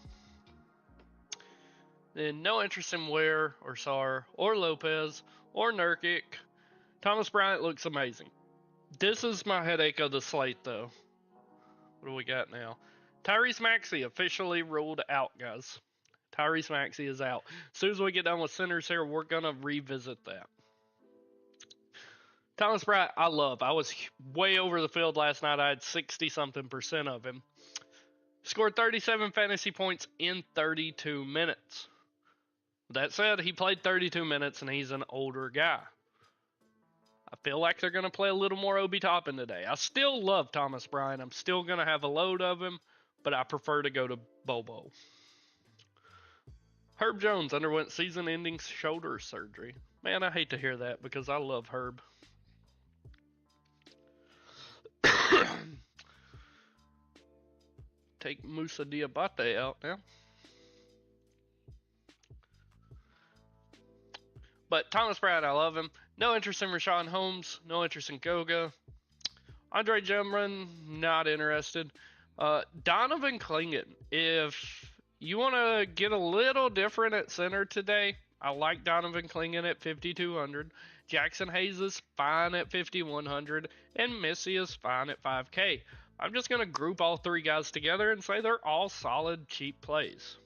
Then no interest in Ware or Sarr or Lopez or Nurkic. Thomas Bryant looks amazing. This is my headache of the slate, though. What do we got now? Tyrese Maxey officially ruled out, guys. Tyrese Maxey is out. As soon as we get done with centers here, we're going to revisit that. Thomas Bryant, I love. I was way over the field last night. I had 60-something% of him. Scored 37 fantasy points in 32 minutes. That said, he played 32 minutes, and he's an older guy. I feel like they're going to play a little more Obi Toppin today. I still love Thomas Bryant. I'm still going to have a load of him, but I prefer to go to Bobo. Herb Jones underwent season-ending shoulder surgery. Man, I hate to hear that because I love Herb. Take Musa Diabate out now. But Thomas Bryant, I love him. No interest in Rashawn Holmes. No interest in Goga. Andre Drummond, not interested. Donovan Clingan. If you want to get a little different at center today, I like Donovan Clingan at 5,200. Jackson Hayes is fine at 5,100. And Missy is fine at 5K. I'm just going to group all three guys together and say they're all solid, cheap plays.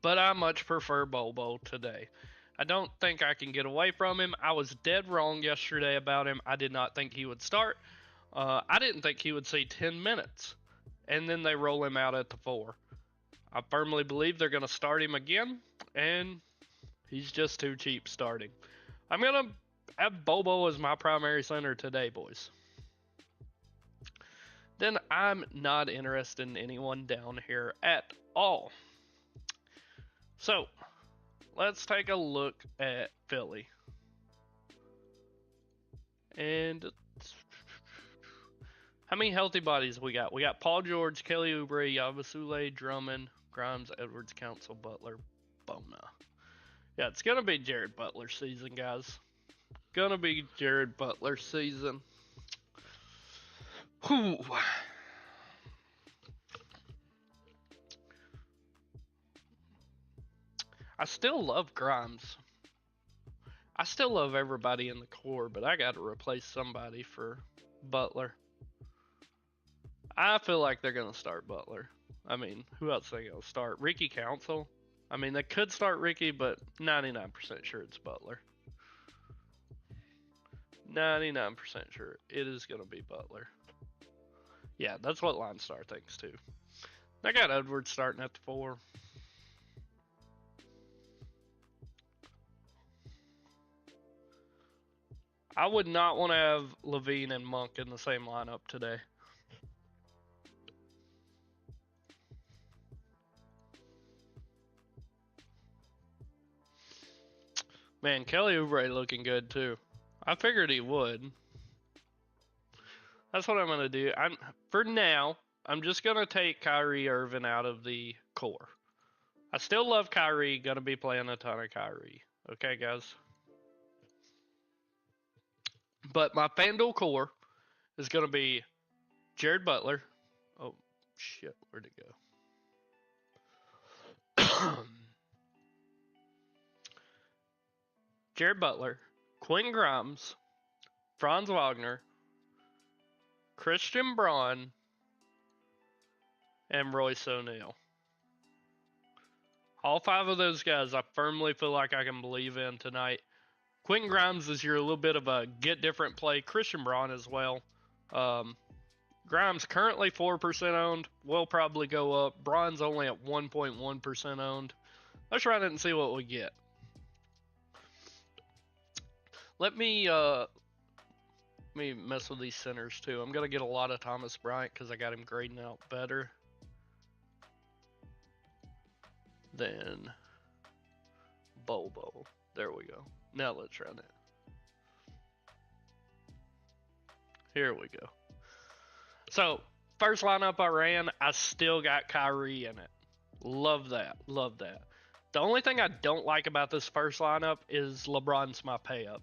But I much prefer Bobo today. I don't think I can get away from him. I was dead wrong yesterday about him. I did not think he would start. I didn't think he would see 10 minutes. And then they roll him out at the 4. I firmly believe they're going to start him again. And he's just too cheap starting. I'm going to have Bobo as my primary center today, boys. then I'm not interested in anyone down here at all. So, let's take a look at Philly. And how many healthy bodies we got? We got Paul George, Kelly Oubre, Yabusele, Drummond, Grimes, Edwards, Council, Butler, Bona. Yeah, it's gonna be Jared Butler season, guys. Gonna be Jared Butler season. Whew. I still love Grimes. I still love everybody in the core, but I got to replace somebody for Butler. I feel like they're going to start Butler. I mean, who else are they going to start? Ricky Council? I mean, they could start Ricky, but 99% sure it's Butler. 99% sure it is going to be Butler. Yeah, that's what Line Star thinks too. I got Edwards starting at the 4. I would not want to have Levine and Monk in the same lineup today. Man, Kelly Oubre looking good too. I figured he would. That's what I'm going to do. For now, I'm just going to take Kyrie Irving out of the core. I still love Kyrie. Going to be playing a ton of Kyrie. Okay, guys? But my FanDuel core is going to be Jared Butler. Oh, shit. Where'd it go? Jared Butler, Quinn Grimes, Franz Wagner, Christian Braun, and Royce O'Neal. All 5 of those guys I firmly feel like I can believe in tonight. Quentin Grimes is your little bit of a get different play. Christian Braun as well. Grimes currently 4% owned. Will probably go up. Braun's only at 1.1% owned. Let's run it and see what we get. Let me mess with these centers too. I'm gonna get a lot of Thomas Bryant because I got him grading out better than Bobo. There we go. Now let's run it. Here we go. So, first lineup I ran, I still got Kyrie in it. Love that. Love that. The only thing I don't like about this first lineup is LeBron's my pay up.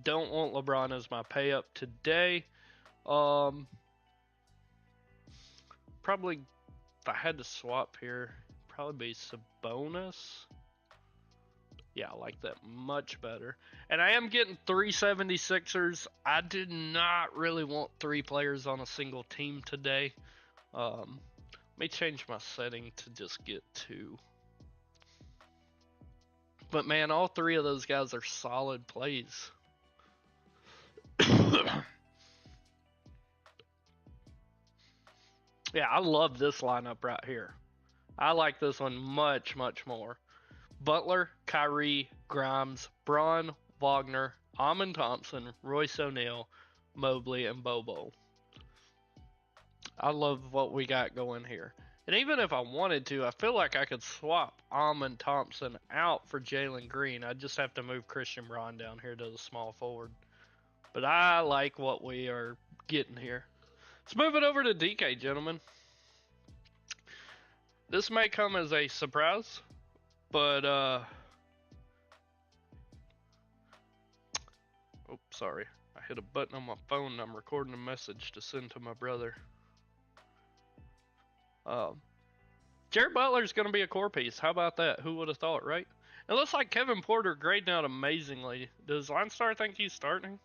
Don't want LeBron as my pay up today. Probably, if I had to swap here, probably be Sabonis. Yeah, I like that much better. And I am getting 3 76ers. I did not really want 3 players on a single team today. Let me change my setting to just get 2. But man, all 3 of those guys are solid plays. Yeah, I love this lineup right here. I like this one much, much more. Butler, Kyrie, Grimes, Braun, Wagner, Amon Thompson, Royce O'Neal, Mobley, and Bobo. I love what we got going here. And even if I wanted to, I feel like I could swap Amon Thompson out for Jalen Green. I just have to move Christian Braun down here to the small forward. But I like what we are getting here. Let's move it over to DK, gentlemen. This may come as a surprise, but oh, sorry. I hit a button on my phone and I'm recording a message to send to my brother. Jared Butler's going to be a core piece. How about that? Who would have thought, right? It looks like Kevin Porter grading out amazingly. Does Linestar think he's starting?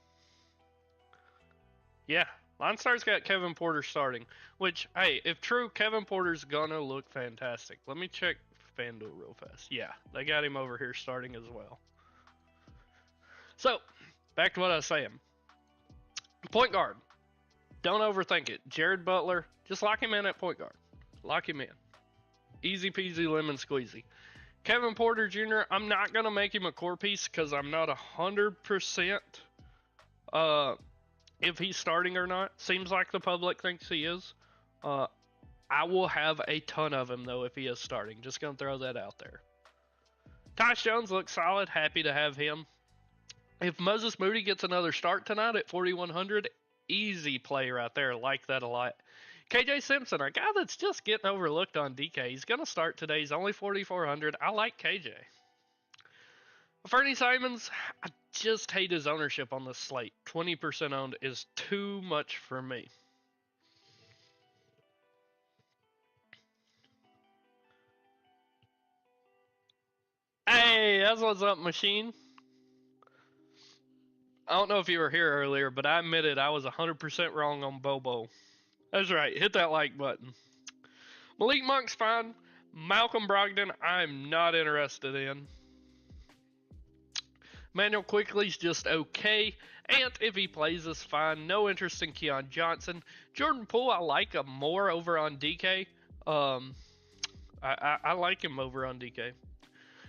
Yeah, Linestar's got Kevin Porter starting. Which, hey, if true, Kevin Porter's going to look fantastic. Let me check FanDuel real fast. Yeah, they got him over here starting as well. So, back to what I was saying. Point guard. Don't overthink it. Jared Butler, just lock him in at point guard. Lock him in. Easy peasy lemon squeezy. Kevin Porter Jr., I'm not going to make him a core piece because I'm not 100% if he's starting or not. Seems like the public thinks he is. I will have a ton of him, though, if he is starting. Just going to throw that out there. Tyus Jones looks solid. Happy to have him. If Moses Moody gets another start tonight at 4,100, easy play right there. Like that a lot. KJ Simpson, a guy that's just getting overlooked on DK. He's going to start today. He's only 4,400. I like KJ. Fernie Simons, I just hate his ownership on this slate. 20% owned is too much for me. Hey, that's what's up, Machine. I don't know if you were here earlier, but I admitted I was 100% wrong on Bobo. That's right. Hit that like button. Malik Monk's fine. Malcolm Brogdon, I'm not interested in. Manuel Quickly's just okay. Ant, if he plays, is fine. No interest in Keon Johnson. Jordan Poole, I like him more over on DK. I like him over on DK.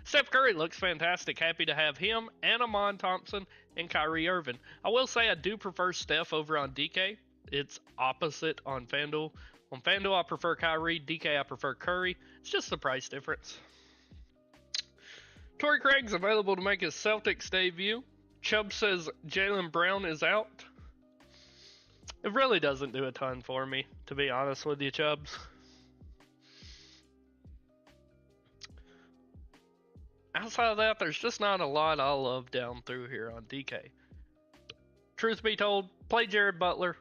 Steph Curry looks fantastic. Happy to have him and Amon Thompson and Kyrie Irving. I will say I do prefer Steph over on DK. It's opposite on FanDuel. On FanDuel, I prefer Kyrie. DK, I prefer Curry. It's just the price difference. Torrey Craig's available to make his Celtics debut. Chubb says Jaylen Brown is out. It really doesn't do a ton for me, to be honest with you, Chubbs. Outside of that, there's just not a lot I love down through here on DK. Truth be told, play Jared Butler,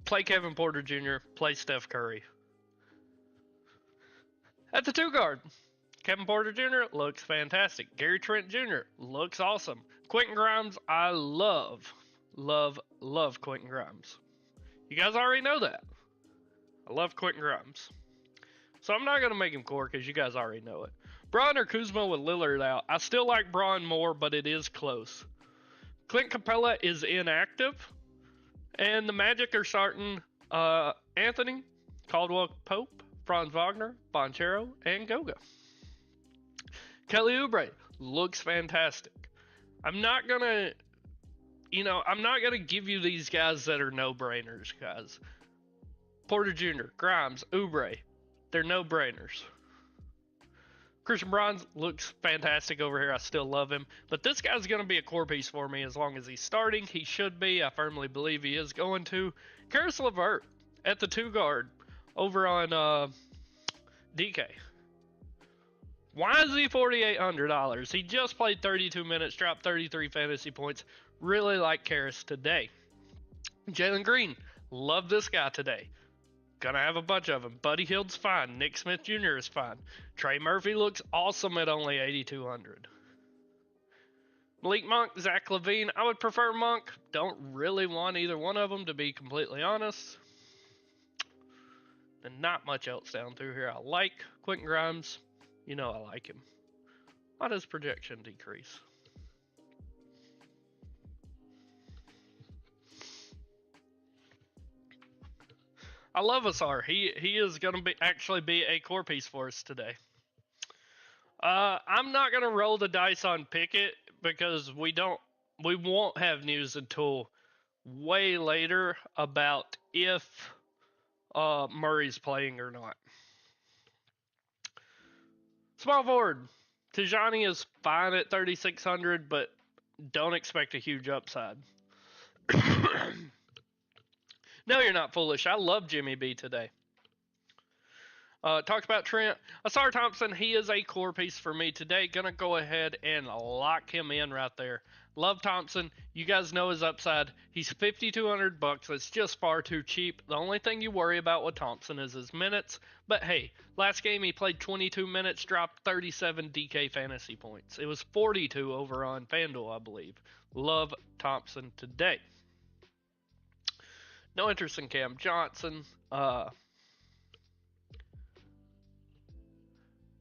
play Kevin Porter Jr., play Steph Curry. At the 2 guard, Kevin Porter Jr. looks fantastic. Gary Trent Jr. looks awesome. Quentin Grimes, I love Quentin Grimes. You guys already know that. I love Quentin Grimes. So I'm not going to make him core because you guys already know it. Braun or Kuzma with Lillard out. I still like Braun more, but it is close. Clint Capella is inactive. And the Magic are starting Anthony, Caldwell Pope, Franz Wagner, Bonchero, and Goga. Kelly Oubre looks fantastic. I'm not gonna give you these guys that are no-brainers, guys. Porter Jr., Grimes, Oubre, they're no-brainers. Christian Bronze looks fantastic over here. I still love him. But this guy's going to be a core piece for me as long as he's starting. He should be. I firmly believe he is going to. Karis LeVert at the 2 guard over on DK. Why is he $4,800? He just played 32 minutes, dropped 33 fantasy points. Really like Karis today. Jalen Green, love this guy today. Gonna have a bunch of them. Buddy Hield's fine. Nick Smith Jr. is fine. Trey Murphy looks awesome at only 8,200. Malik Monk, Zach LaVine. I would prefer Monk. Don't really want either one of them, to be completely honest. And not much else down through here. I like Quentin Grimes. You know I like him. Why does projection decrease? I love Asar. He is going to actually be a core piece for us today. I'm not going to roll the dice on Pickett because we won't have news until way later about if Murray's playing or not. Small forward. Tijani is fine at 3,600, but don't expect a huge upside. No, you're not foolish. I love Jimmy B today. Talked about Trent. Asar Thompson, he is a core piece for me today. Gonna go ahead and lock him in right there. Love Thompson. You guys know his upside. He's $5,200. It's just far too cheap. The only thing you worry about with Thompson is his minutes. But hey, last game he played 22 minutes, dropped 37 DK fantasy points. It was 42 over on FanDuel, I believe. Love Thompson today. No interest in Cam Johnson.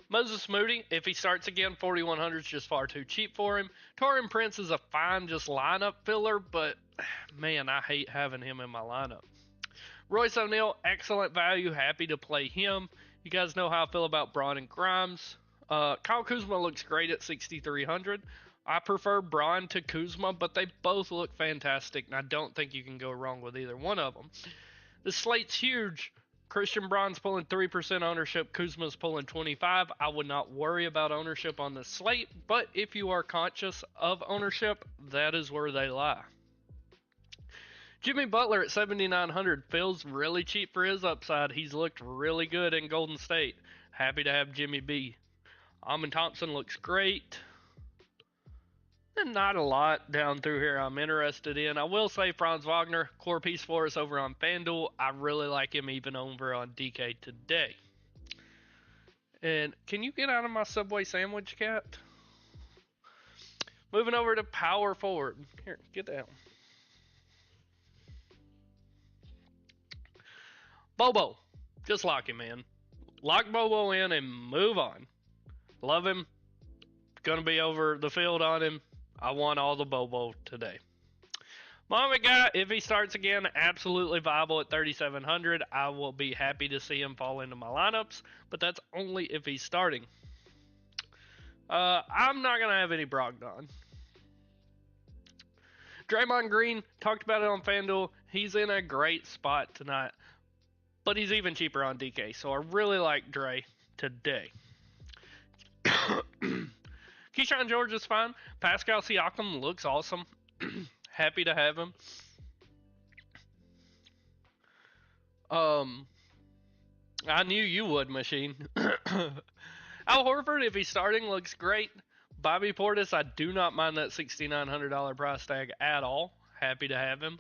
Moses Moody, if he starts again, 4,100 is just far too cheap for him. Taurean Prince is a fine just lineup filler, but man, I hate having him in my lineup. Royce O'Neal, excellent value. Happy to play him. You guys know how I feel about Braun and Grimes. Kyle Kuzma looks great at 6,300. I prefer Braun to Kuzma, but they both look fantastic, and I don't think you can go wrong with either one of them. The slate's huge. Christian Braun's pulling 3% ownership, Kuzma's pulling 25. I would not worry about ownership on the slate, but if you are conscious of ownership, that is where they lie. Jimmy Butler at 7,900 feels really cheap for his upside. He's looked really good in Golden State. Happy to have Jimmy B. Amen Thompson looks great. And not a lot down through here I'm interested in. I will say Franz Wagner, core piece for us over on FanDuel. I really like him even over on DK today. And can you get out of my Subway sandwich, cat? Moving over to power forward. Here, get down. Bobo. Just lock him in. Lock Bobo in and move on. Love him. Gonna be over the field on him. I want all the Bobo today. Moment guy, if he starts again, absolutely viable at 3,700. I will be happy to see him fall into my lineups, but that's only if he's starting. I'm not going to have any Brogdon. Draymond Green, talked about it on FanDuel. He's in a great spot tonight, but he's even cheaper on DK, so I really like Dre today. Keyshawn George is fine. Pascal Siakam looks awesome. Happy to have him. I knew you would, Machine. Al Horford, if he's starting, looks great. Bobby Portis, I do not mind that $6,900 price tag at all. Happy to have him.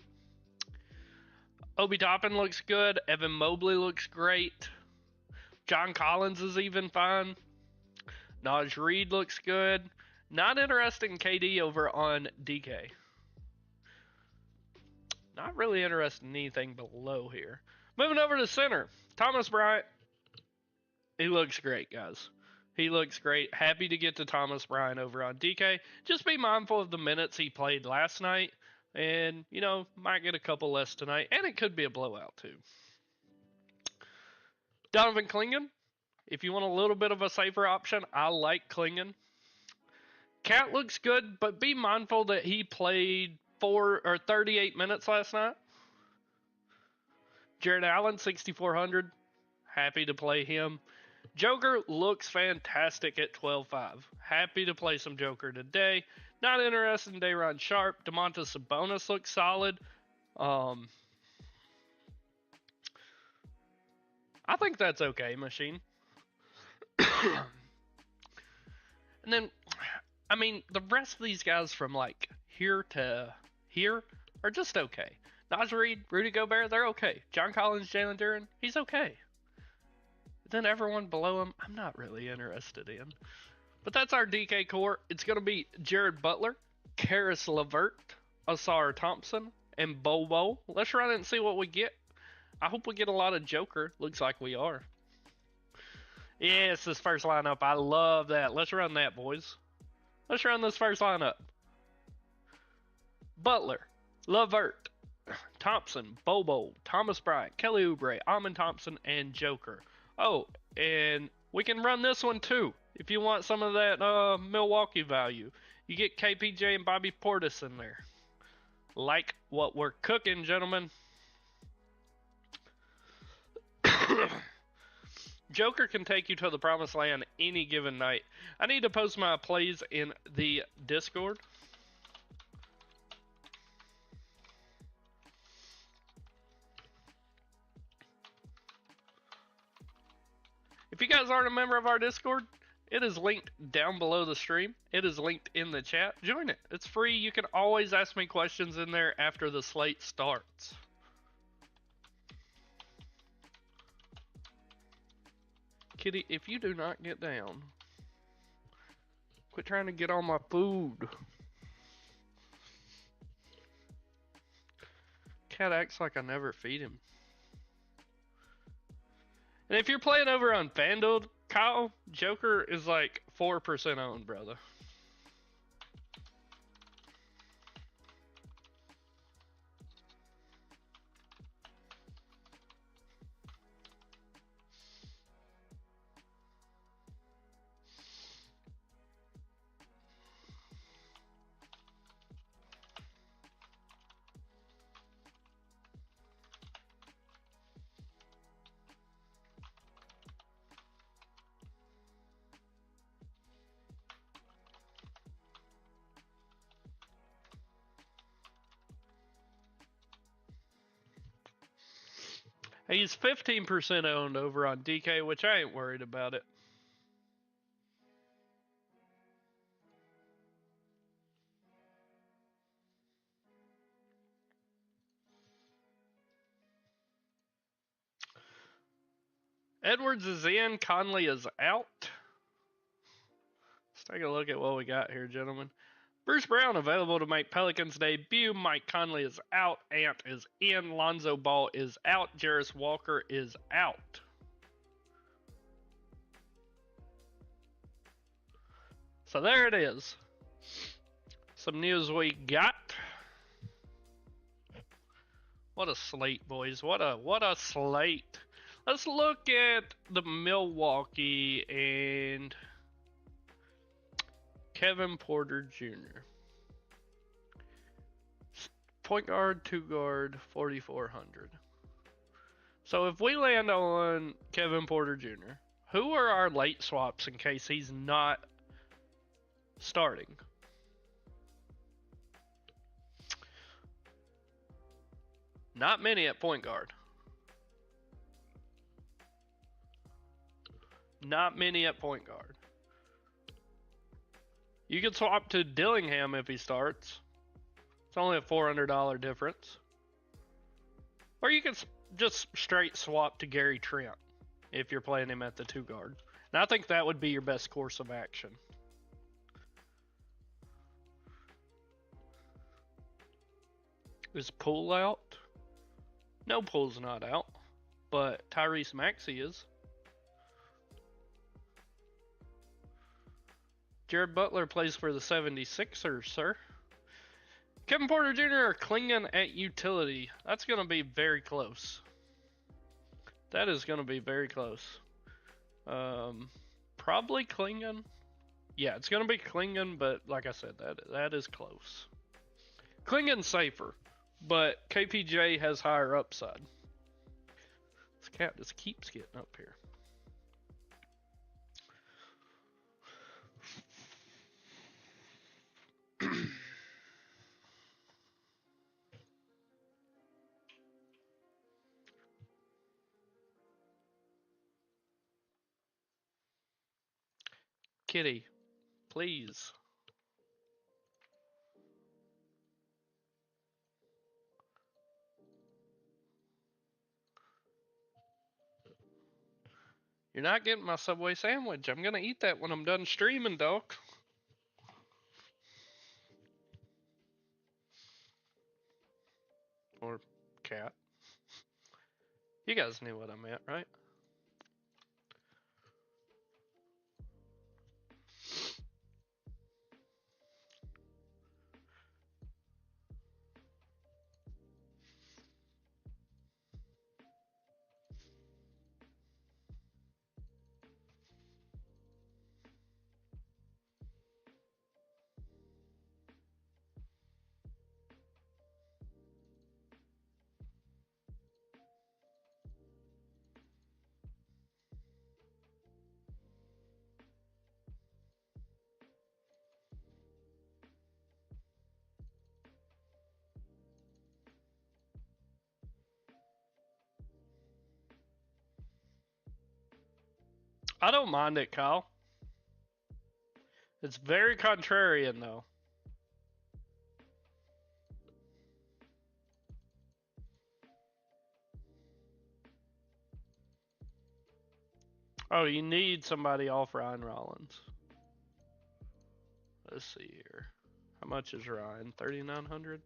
Obi Toppin looks good. Evan Mobley looks great. John Collins is even fine. Naj Reid looks good. Not interested in KD over on DK. Not really interested in anything below here. Moving over to center. Thomas Bryant. He looks great, guys. He looks great. Happy to get to Thomas Bryant over on DK. Just be mindful of the minutes he played last night. And, you know, might get a couple less tonight. And it could be a blowout, too. Donovan Clingan. If you want a little bit of a safer option, I like Clingan. Cat looks good, but be mindful that he played 38 minutes last night. Jared Allen, 6,400. Happy to play him. Joker looks fantastic at 12.5. Happy to play some Joker today. Not interested in Day'Ron Sharpe. Domantas Sabonis looks solid. I think that's okay, Machine. And then, I mean, the rest of these guys from like here to here are just okay. Naj Reid, Rudy Gobert, they're okay. John Collins, Jalen Duren, he's okay. Then everyone below him, I'm not really interested in. But that's our DK core. It's going to be Jared Butler, Karis LeVert, Asar Thompson, and Bobo. Let's run it and see what we get. I hope we get a lot of Joker. Looks like we are. Yes, this first lineup. I love that. Let's run that, boys. Let's run this first lineup. Butler, LeVert, Thompson, Bobo, Thomas Bryant, Kelly Oubre, Amen Thompson, and Joker. Oh, and we can run this one too. If you want some of that Milwaukee value, you get KPJ and Bobby Portis in there. Like what we're cooking, gentlemen. Joker can take you to the promised land any given night. I need to post my plays in the Discord. If you guys aren't a member of our Discord, it is linked down below the stream. It is linked in the chat. Join it. It's free. You can always ask me questions in there after the slate starts. Kitty, if you do not get down, quit trying to get all my food. Cat acts like I never feed him. And if you're playing over on FanDuel, Kyle, Joker is like 4% owned, brother. He's 15% owned over on DK, which I ain't worried about it. Edwards is in, Conley is out. Let's take a look at what we got here, gentlemen. Bruce Brown available to make Pelicans debut. Mike Conley is out. Ant is in. Lonzo Ball is out. Jarris Walker is out. So there it is. Some news we got. What a slate, boys. What a slate. Let's look at the Milwaukee and Kevin Porter Jr. Point guard, 2 guard, 4,400. So if we land on Kevin Porter Jr., who are our late swaps in case he's not starting? Not many at point guard. Not many at point guard. You can swap to Dillingham if he starts. It's only a $400 difference. Or you can just straight swap to Gary Trent if you're playing him at the 2 guard. And I think that would be your best course of action. Is Poole out? No, Poole's not out. But Tyrese Maxey is. Jared Butler plays for the 76ers, sir. Kevin Porter Jr. or Klingon at utility. That's going to be very close. That is going to be very close. Probably Klingon. Yeah, it's going to be Klingon, but like I said, that is close. Klingon's safer, but KPJ has higher upside. This cat just keeps getting up here. Kitty, please. You're not getting my Subway sandwich. I'm going to eat that when I'm done streaming, dog. Or cat. You guys knew what I meant, right? I don't mind it, Kyle. It's very contrarian, though. Oh, you need somebody off Ryan Rollins. Let's see here. How much is Ryan? 3,900?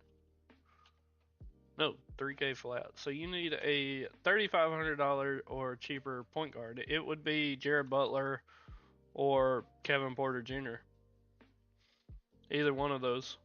No, 3K flat. So you need a $3,500 or cheaper point guard. It would be Jared Butler or Kevin Porter Jr. Either one of those.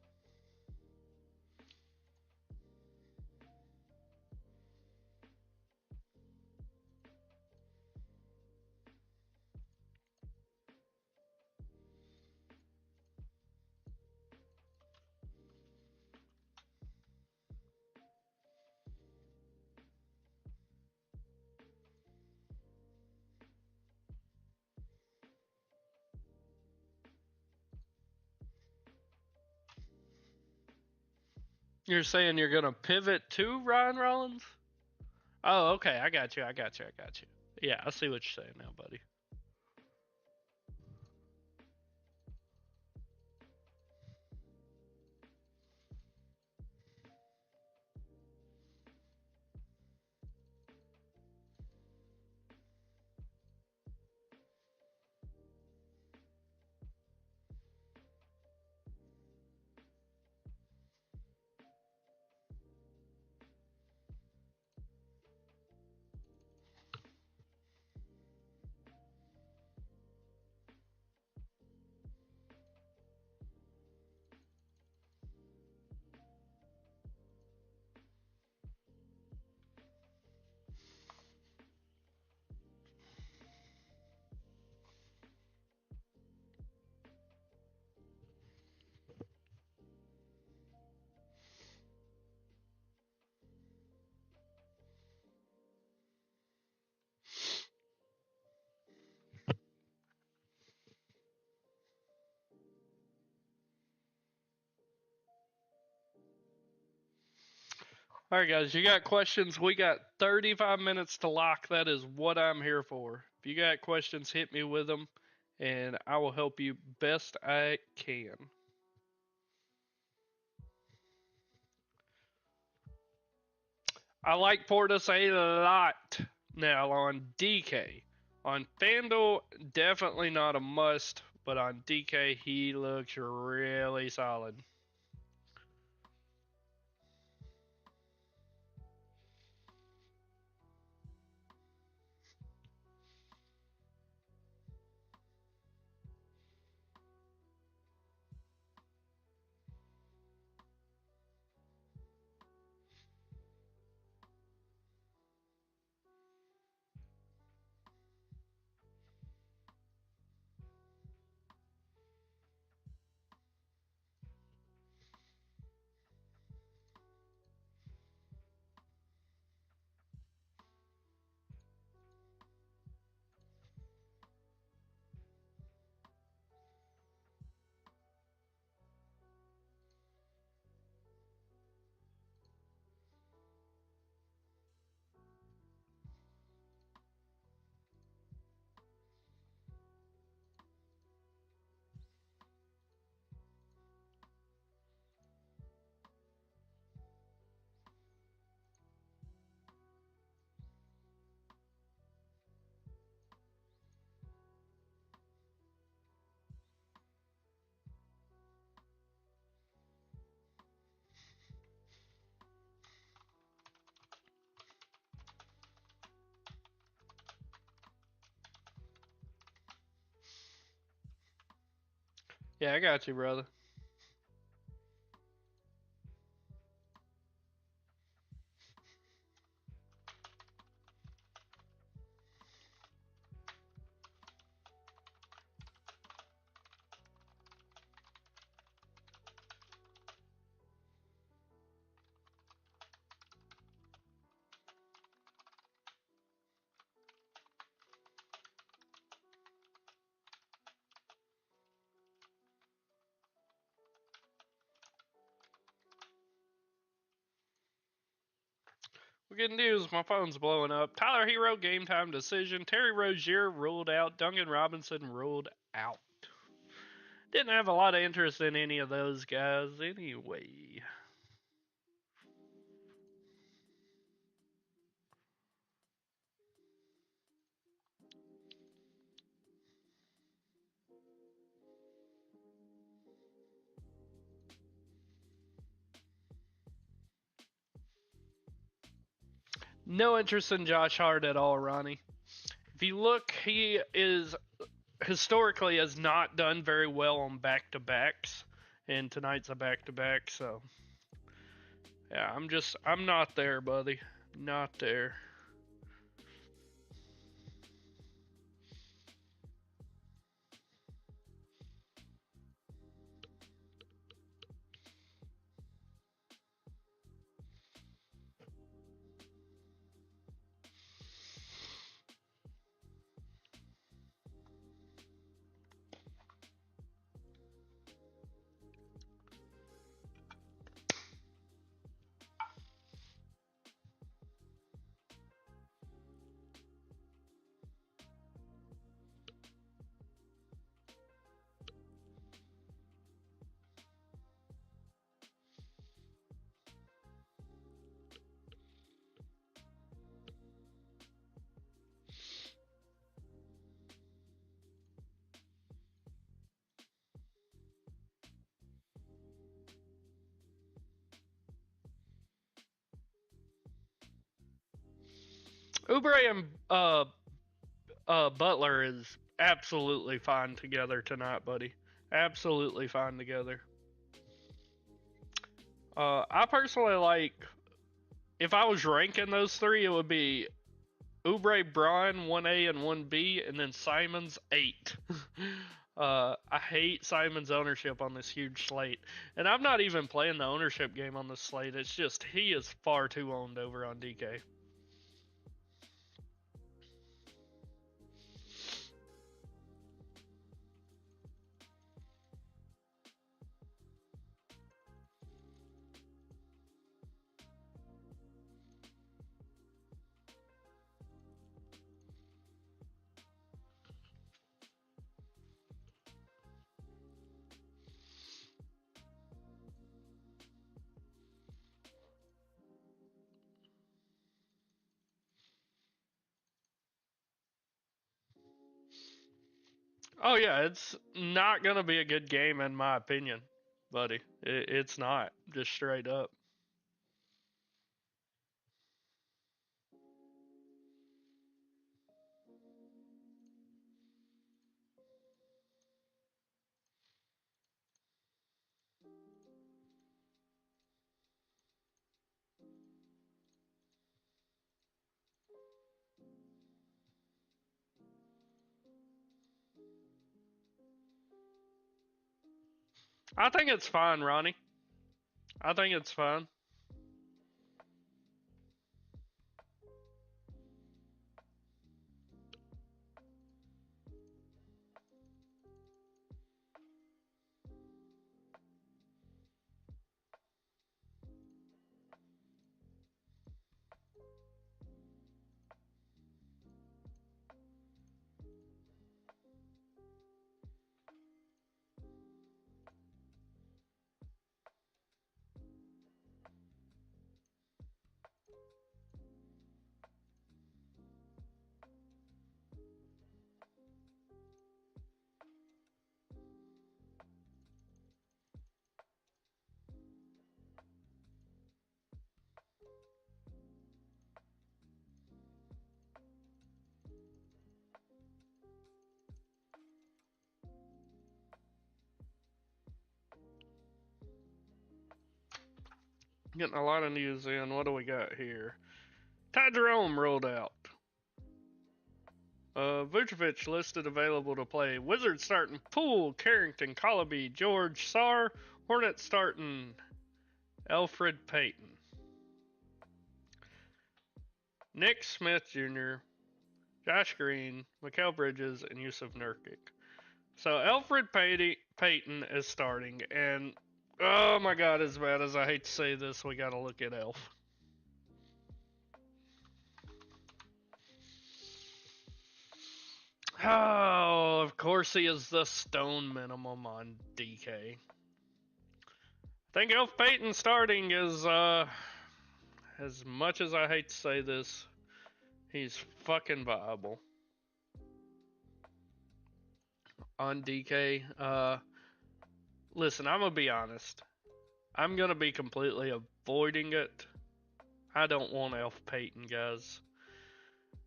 You're saying you're going to pivot to Ryan Rollins? Oh, okay. I got you. I got you. I got you. Yeah, I see what you're saying now, buddy. All right, guys, you got questions? We got 35 minutes to lock. That is what I'm here for. If you got questions, hit me with them, and I will help you best I can. I like Portis a lot now on DK. On FanDuel, definitely not a must, but on DK, he looks really solid. Yeah, I got you, brother. What good news? My phone's blowing up. Tyler Hero, game time decision. Terry Rozier ruled out. Duncan Robinson ruled out. Didn't have a lot of interest in any of those guys anyway. No interest in Josh Hart at all, Ronnie. If you look, he is historically has not done very well on back to backs, and tonight's a back to back, so yeah, I'm not there, buddy. Not there. Oubre and Butler is absolutely fine together tonight, buddy. Absolutely fine together. I personally like, if I was ranking those three, it would be Oubre, Braun 1A and 1B, and then Simon's 8. I hate Simon's ownership on this huge slate. And I'm not even playing the ownership game on this slate. It's just he is far too owned over on DK. Oh yeah, it's not gonna be a good game in my opinion, buddy. It's not, just straight up. I think it's fine, Ronnie. I think it's fine. Getting a lot of news in. What do we got here? Ty Jerome rolled out. Vucevic listed available to play. Wizards starting Poole, Carrington, Collaby, George, Sarr. Hornets starting Alfred Payton. Nick Smith Jr., Josh Green, Mikal Bridges, and Yusuf Nurkic. So Alfred Payton is starting, and oh my god, as bad as I hate to say this, we gotta look at Elf. Oh, of course he is the stone minimum on DK. I think Elf Payton starting is, as much as I hate to say this, he's fucking viable. On DK, listen, I'm gonna be honest. I'm gonna be completely avoiding it. I don't want Elf Payton, guys.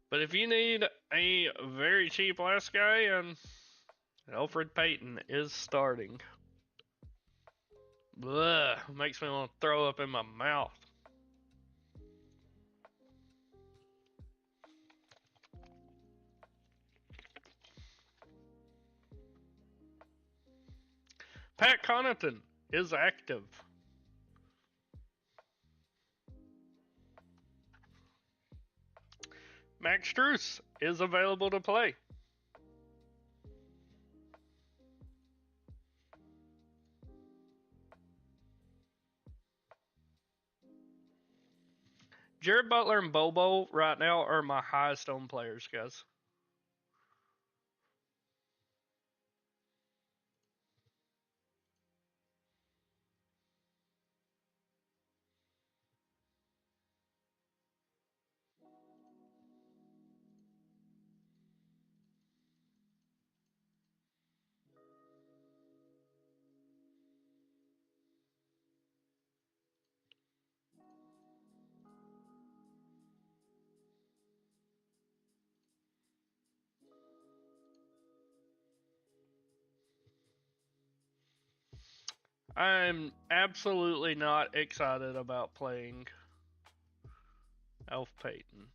But if you need a very cheap last guy, and Alfred Payton is starting. Blah, makes me want to throw up in my mouth. Pat Connaughton is active. Max Strus is available to play. Jared Butler and Bobo right now are my highest owned players, guys. I'm absolutely not excited about playing Elf Payton.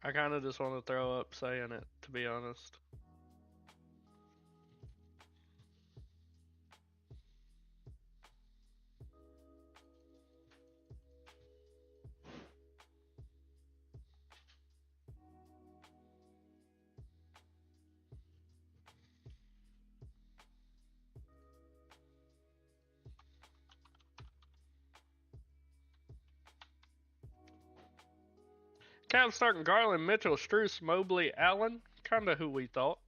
I kind of just want to throw up saying it, to be honest. Cavs starting Garland, Mitchell, Struce, Mobley, Allen. Kind of who we thought.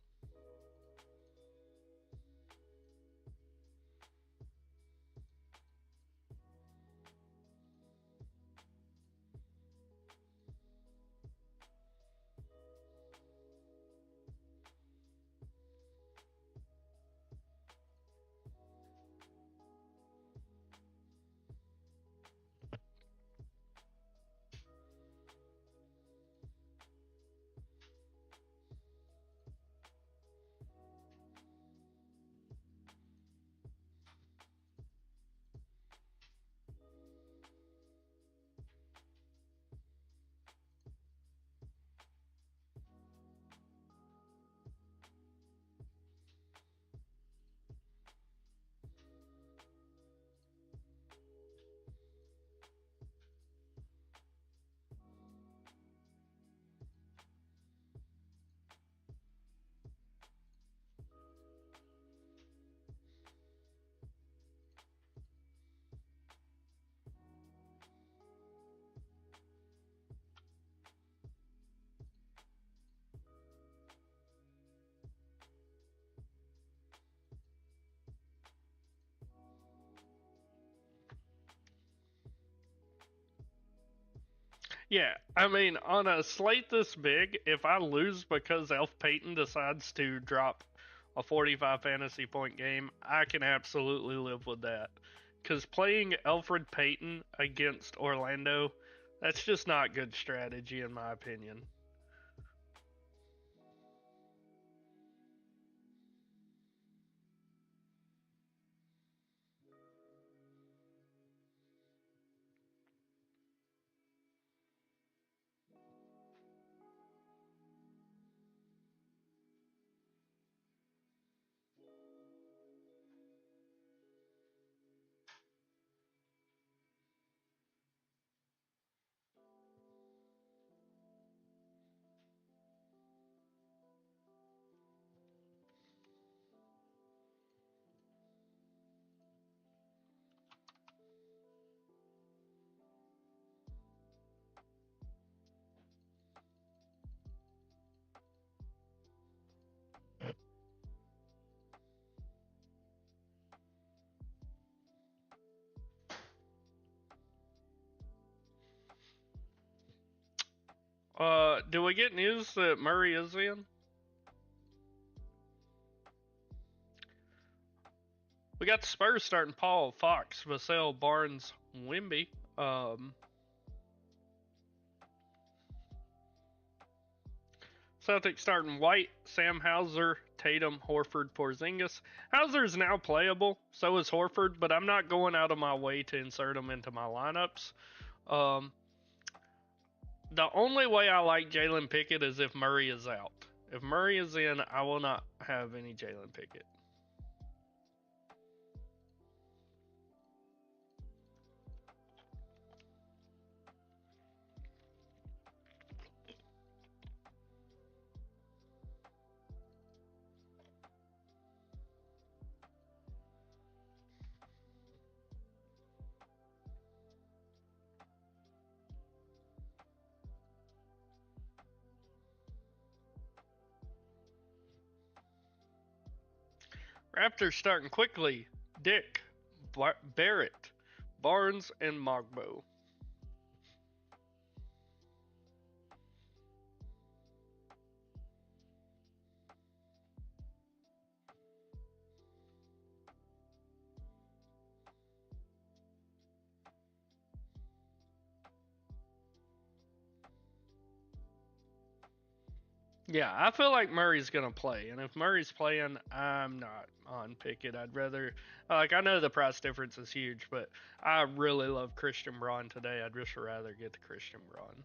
Yeah, I mean, on a slate this big, if I lose because Elf Payton decides to drop a 45 fantasy point game, I can absolutely live with that. Because playing Alfred Payton against Orlando, that's just not good strategy, in my opinion. Do we get news that Murray is in? We got the Spurs starting Paul, Fox, Vassell, Barnes, Wimby. Celtics starting White, Sam Hauser, Tatum, Horford, Porzingis. Hauser's now playable, so is Horford, but I'm not going out of my way to insert him into my lineups. Um, the only way I like Jalen Pickett is if Murray is out. If Murray is in, I will not have any Jalen Pickett. Raptors starting quickly. Dick, Barrett, Barnes, and Mogbo. Yeah, I feel like Murray's gonna play, and if Murray's playing, I'm not on Pickett. I'd rather, like, I know the price difference is huge, but I really love Christian Braun today. I'd just rather get the Christian Braun.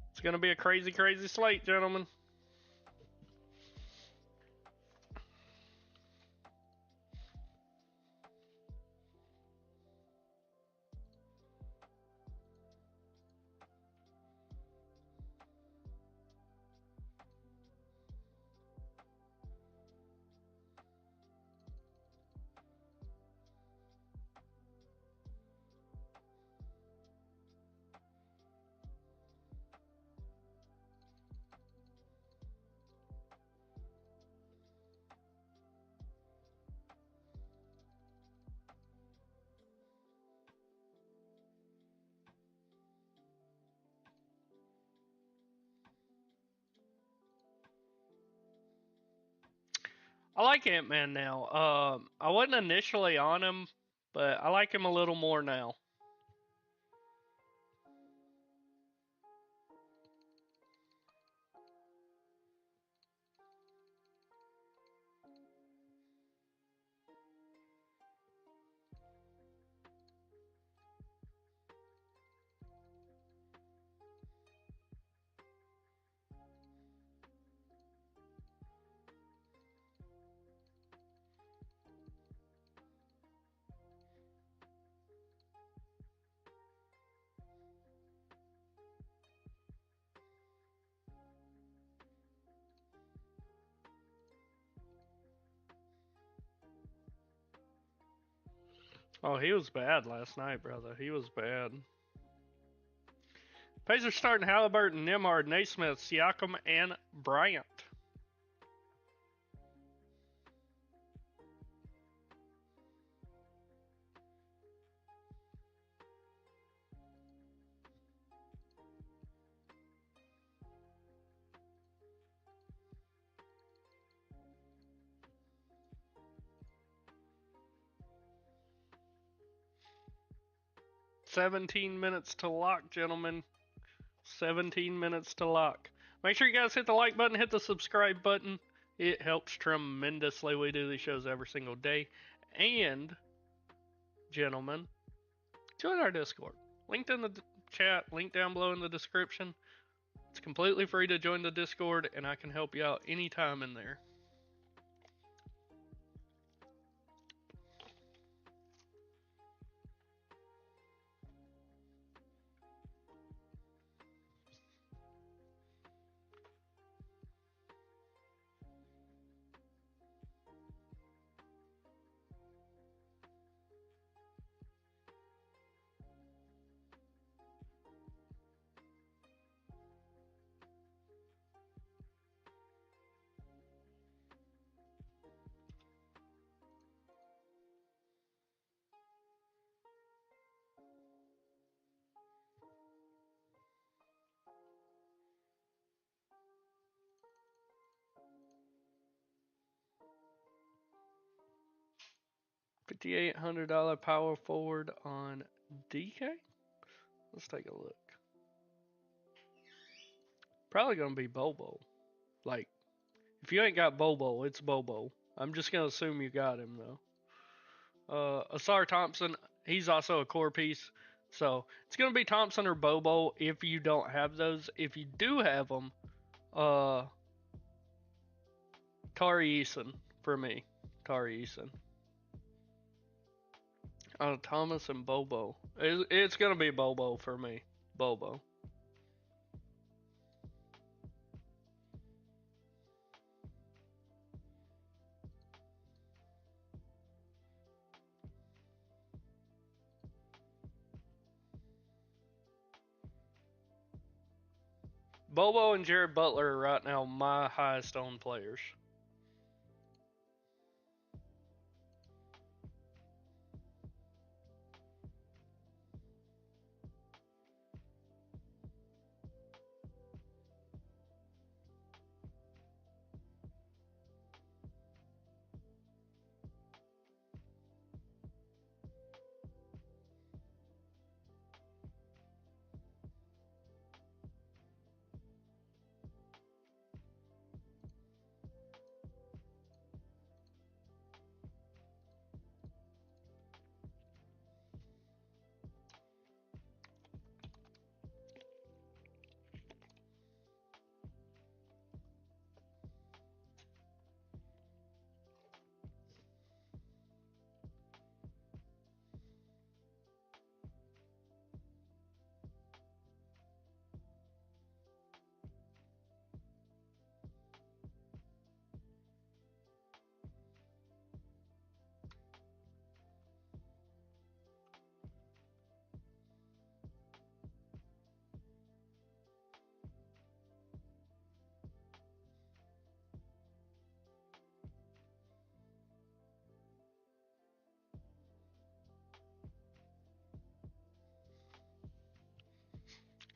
It's gonna be a crazy, crazy slate, gentlemen. I like Ant-Man now. I wasn't initially on him, but I like him a little more now. Oh, he was bad last night, brother. He was bad. Pacers starting Halliburton, Nimard, Naismith, Siakam, and Bryant. $17 to lock, gentlemen. 17 minutes to lock. Make sure you guys hit the like button, hit the subscribe button. It helps tremendously. We do these shows every single day. And, gentlemen, join our Discord. Linked in the chat, link down below in the description. It's completely free to join the Discord, and I can help you out anytime in there. $5,800 power forward on DK. Let's take a look. Probably gonna be Bobo. Like, if you ain't got Bobo, it's Bobo. I'm just gonna assume you got him though. Asar Thompson, he's also a core piece. So it's gonna be Thompson or Bobo if you don't have those. If you do have them, Tari Eason for me. Tari Eason. Thomas and Bobo. It's gonna be Bobo for me. Bobo. Bobo and Jared Butler are right now my highest owned players.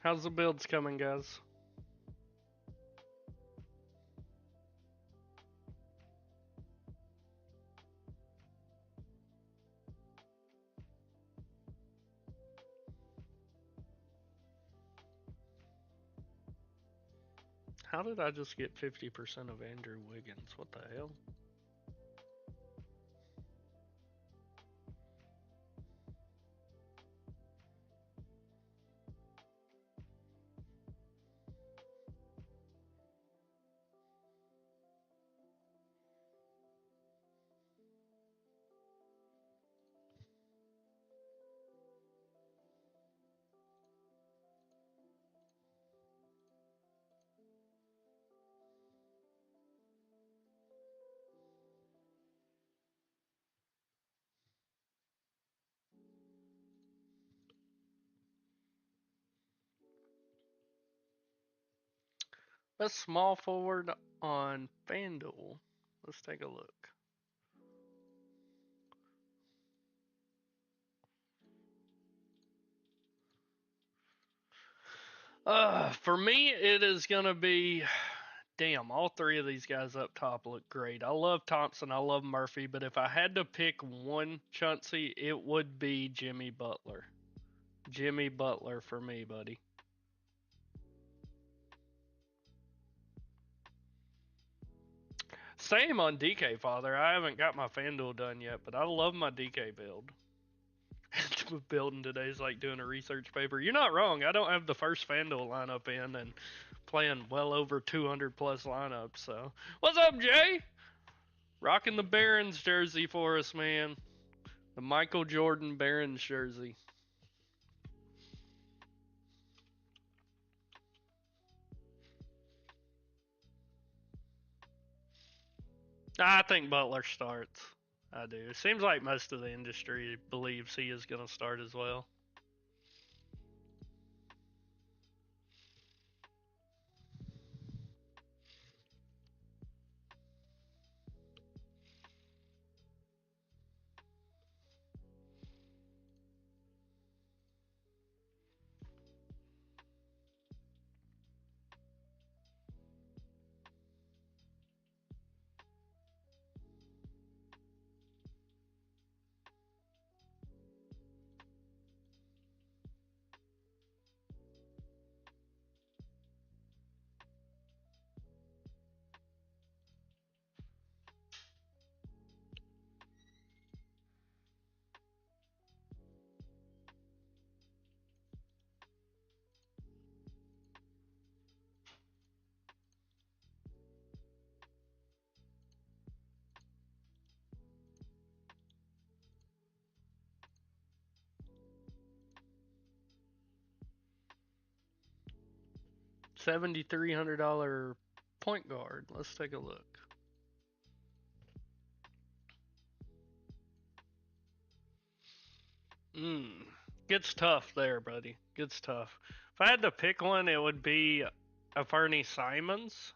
How's the builds coming, guys? How did I just get 50% of Andrew Wiggins? What the hell? A small forward on FanDuel. Let's take a look. For me, it is gonna be. Damn, all three of these guys up top look great. I love Thompson, I love Murphy, but if I had to pick one, Chauncey, it would be Jimmy Butler. Jimmy Butler for me, buddy. Same on DK, Father. I haven't got my FanDuel done yet, but I love my DK build. Building today is like doing a research paper. You're not wrong. I don't have the first FanDuel lineup in and playing well over 200 plus lineups. So, what's up, Jay? Rocking the Barons jersey for us, man. The Michael Jordan Barons jersey. I think Butler starts. I do. It seems like most of the industry believes he is going to start as well. $7,300 point guard. Let's take a look. Gets tough there, buddy. Gets tough. If I had to pick one, it would be a Fernie Simons.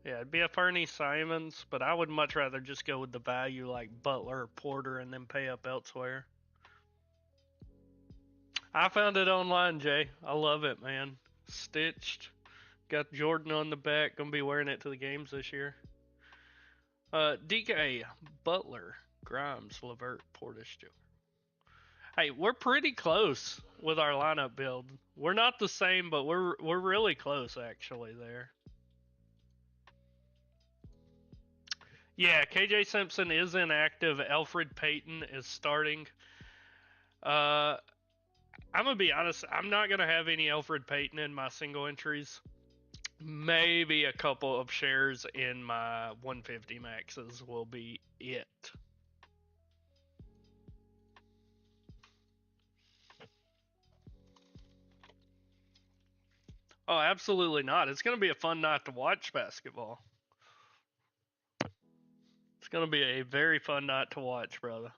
Yeah, it'd be a Fernie Simons, but I would much rather just go with the value like Butler or Porter and then pay up elsewhere. I found it online, Jay. I love it, man. Stitched. Got Jordan on the back. Gonna be wearing it to the games this year. DK, Butler, Grimes, Levert, Portis, Joker. Hey, we're pretty close with our lineup build. We're not the same, but we're really close actually there. Yeah, KJ Simpson is inactive. Elfrid Payton is starting. I'm gonna be honest. I'm not gonna have any Elfrid Payton in my single entries. Maybe a couple of shares in my 150 maxes will be it. Oh, absolutely not. It's going to be a fun night to watch basketball. It's going to be a very fun night to watch, brother.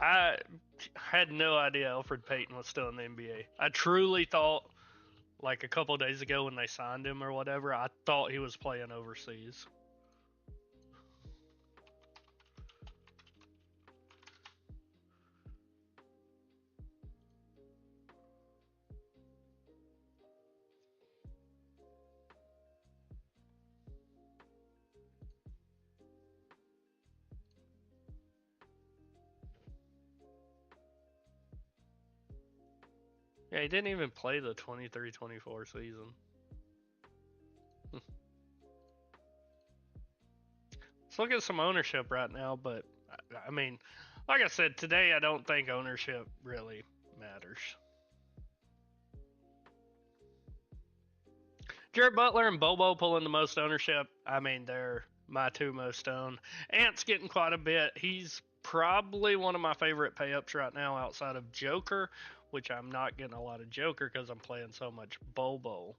I had no idea Alfred Payton was still in the NBA. I truly thought, like a couple days ago when they signed him or whatever, I thought he was playing overseas. Yeah, he didn't even play the 23-24 season. Let's look at some ownership right now, but I mean, like I said, today I don't think ownership really matters. Jared Butler and Bobo pulling the most ownership. I mean, they're my two most owned. Ant's getting quite a bit. He's probably one of my favorite pay-ups right now outside of Joker, which I'm not getting a lot of Joker because I'm playing so much Bobo.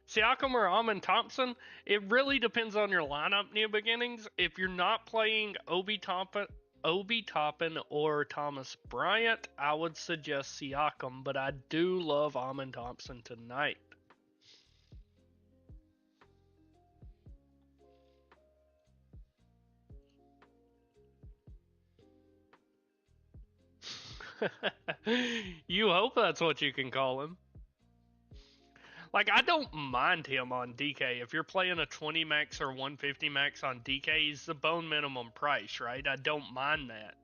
Siakam or Amon Thompson, it really depends on your lineup near beginnings. If you're not playing Obi Toppin or Thomas Bryant, I would suggest Siakam, but I do love Amon Thompson tonight. You hope that's what you can call him. Like, I don't mind him on DK. If you're playing a 20 max or 150 max on DK, he's the bone minimum price, right? I don't mind that.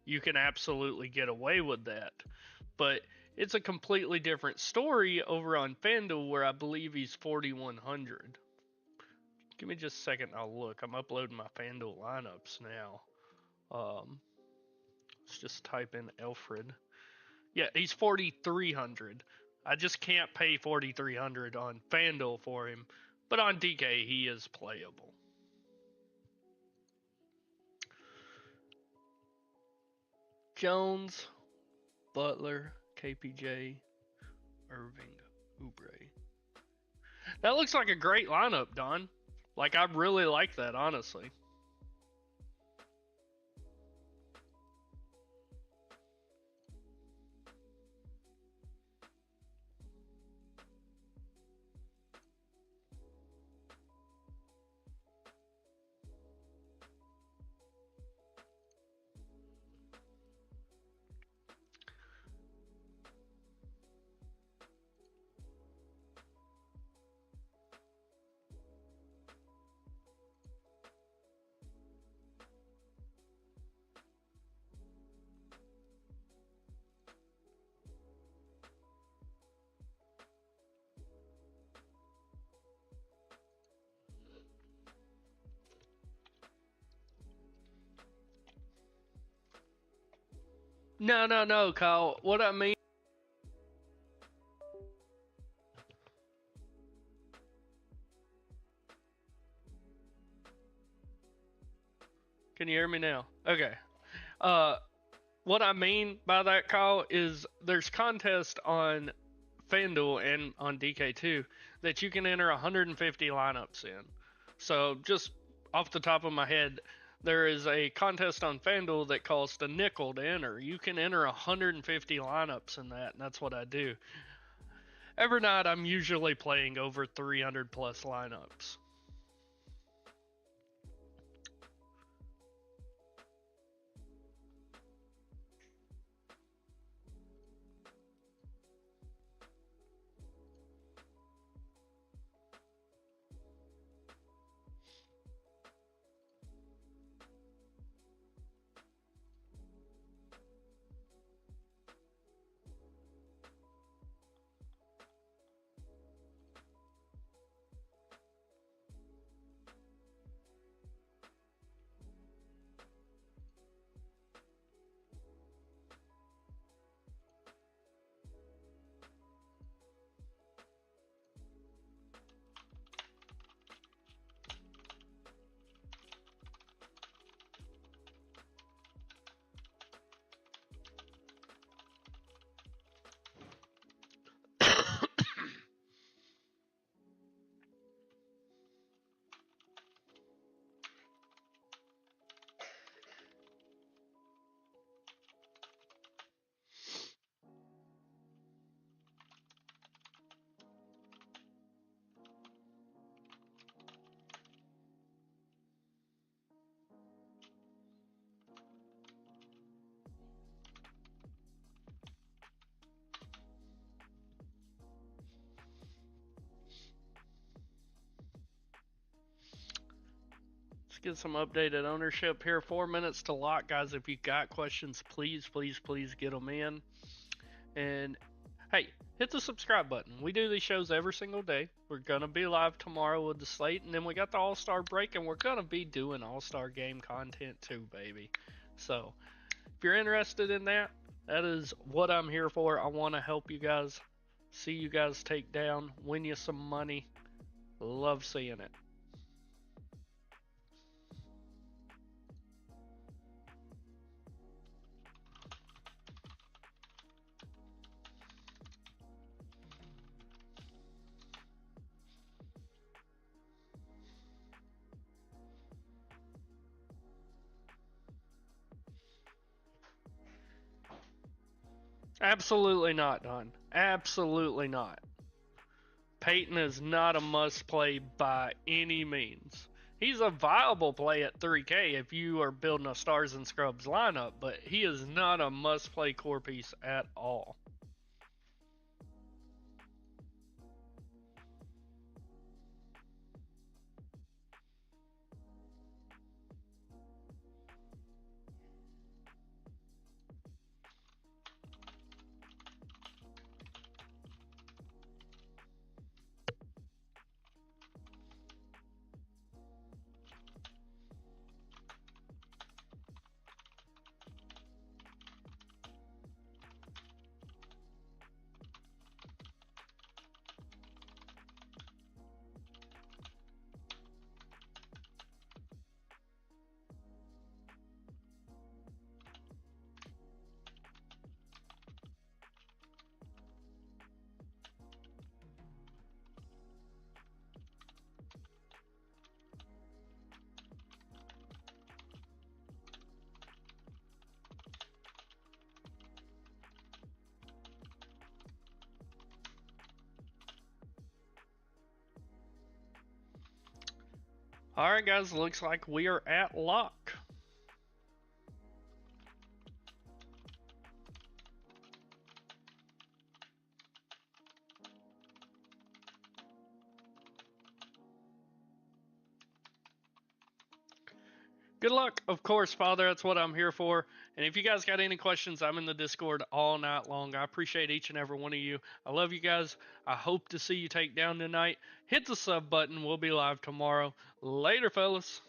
You can absolutely get away with that. But it's a completely different story over on FanDuel where I believe he's 4,100. Give me just a second, I'll look. I'm uploading my FanDuel lineups now. Let's just type in Alfred. Yeah, he's 4,300. I just can't pay 4,300 on FanDuel for him, but on DK he is playable. Jones, Butler, KPJ, Irving, Oubre. That looks like a great lineup, Don. Like, I really like that, honestly. No, Kyle. What I mean. Can you hear me now? Okay. What I mean by that, Kyle, is there's contest on FanDuel and on DK2 that you can enter 150 lineups in. So just off the top of my head, there is a contest on FanDuel that costs a nickel to enter. You can enter 150 lineups in that, and that's what I do. Every night, I'm usually playing over 300 plus lineups. get some updated ownership here. 4 minutes to lock, guys. If you got questions, please, please, please get them in. And hey, hit the subscribe button. We do these shows every single day. We're gonna be live tomorrow with the slate, and then we got the All-Star break, and we're gonna be doing All-Star game content too, baby. So if you're interested in that, that is what I'm here for. I want to help you guys, see you guys take down, win you some money. Love seeing it. Absolutely not, Don. Absolutely not. Peyton is not a must play by any means. He's a viable play at 3K if you are building a Stars and Scrubs lineup, but he is not a must play core piece at all. Alright guys, looks like we are at lock. Good luck, of course, Father. That's what I'm here for. And if you guys got any questions, I'm in the Discord all night long. I appreciate each and every one of you. I love you guys. I hope to see you take down tonight. Hit the sub button. We'll be live tomorrow. Later, fellas.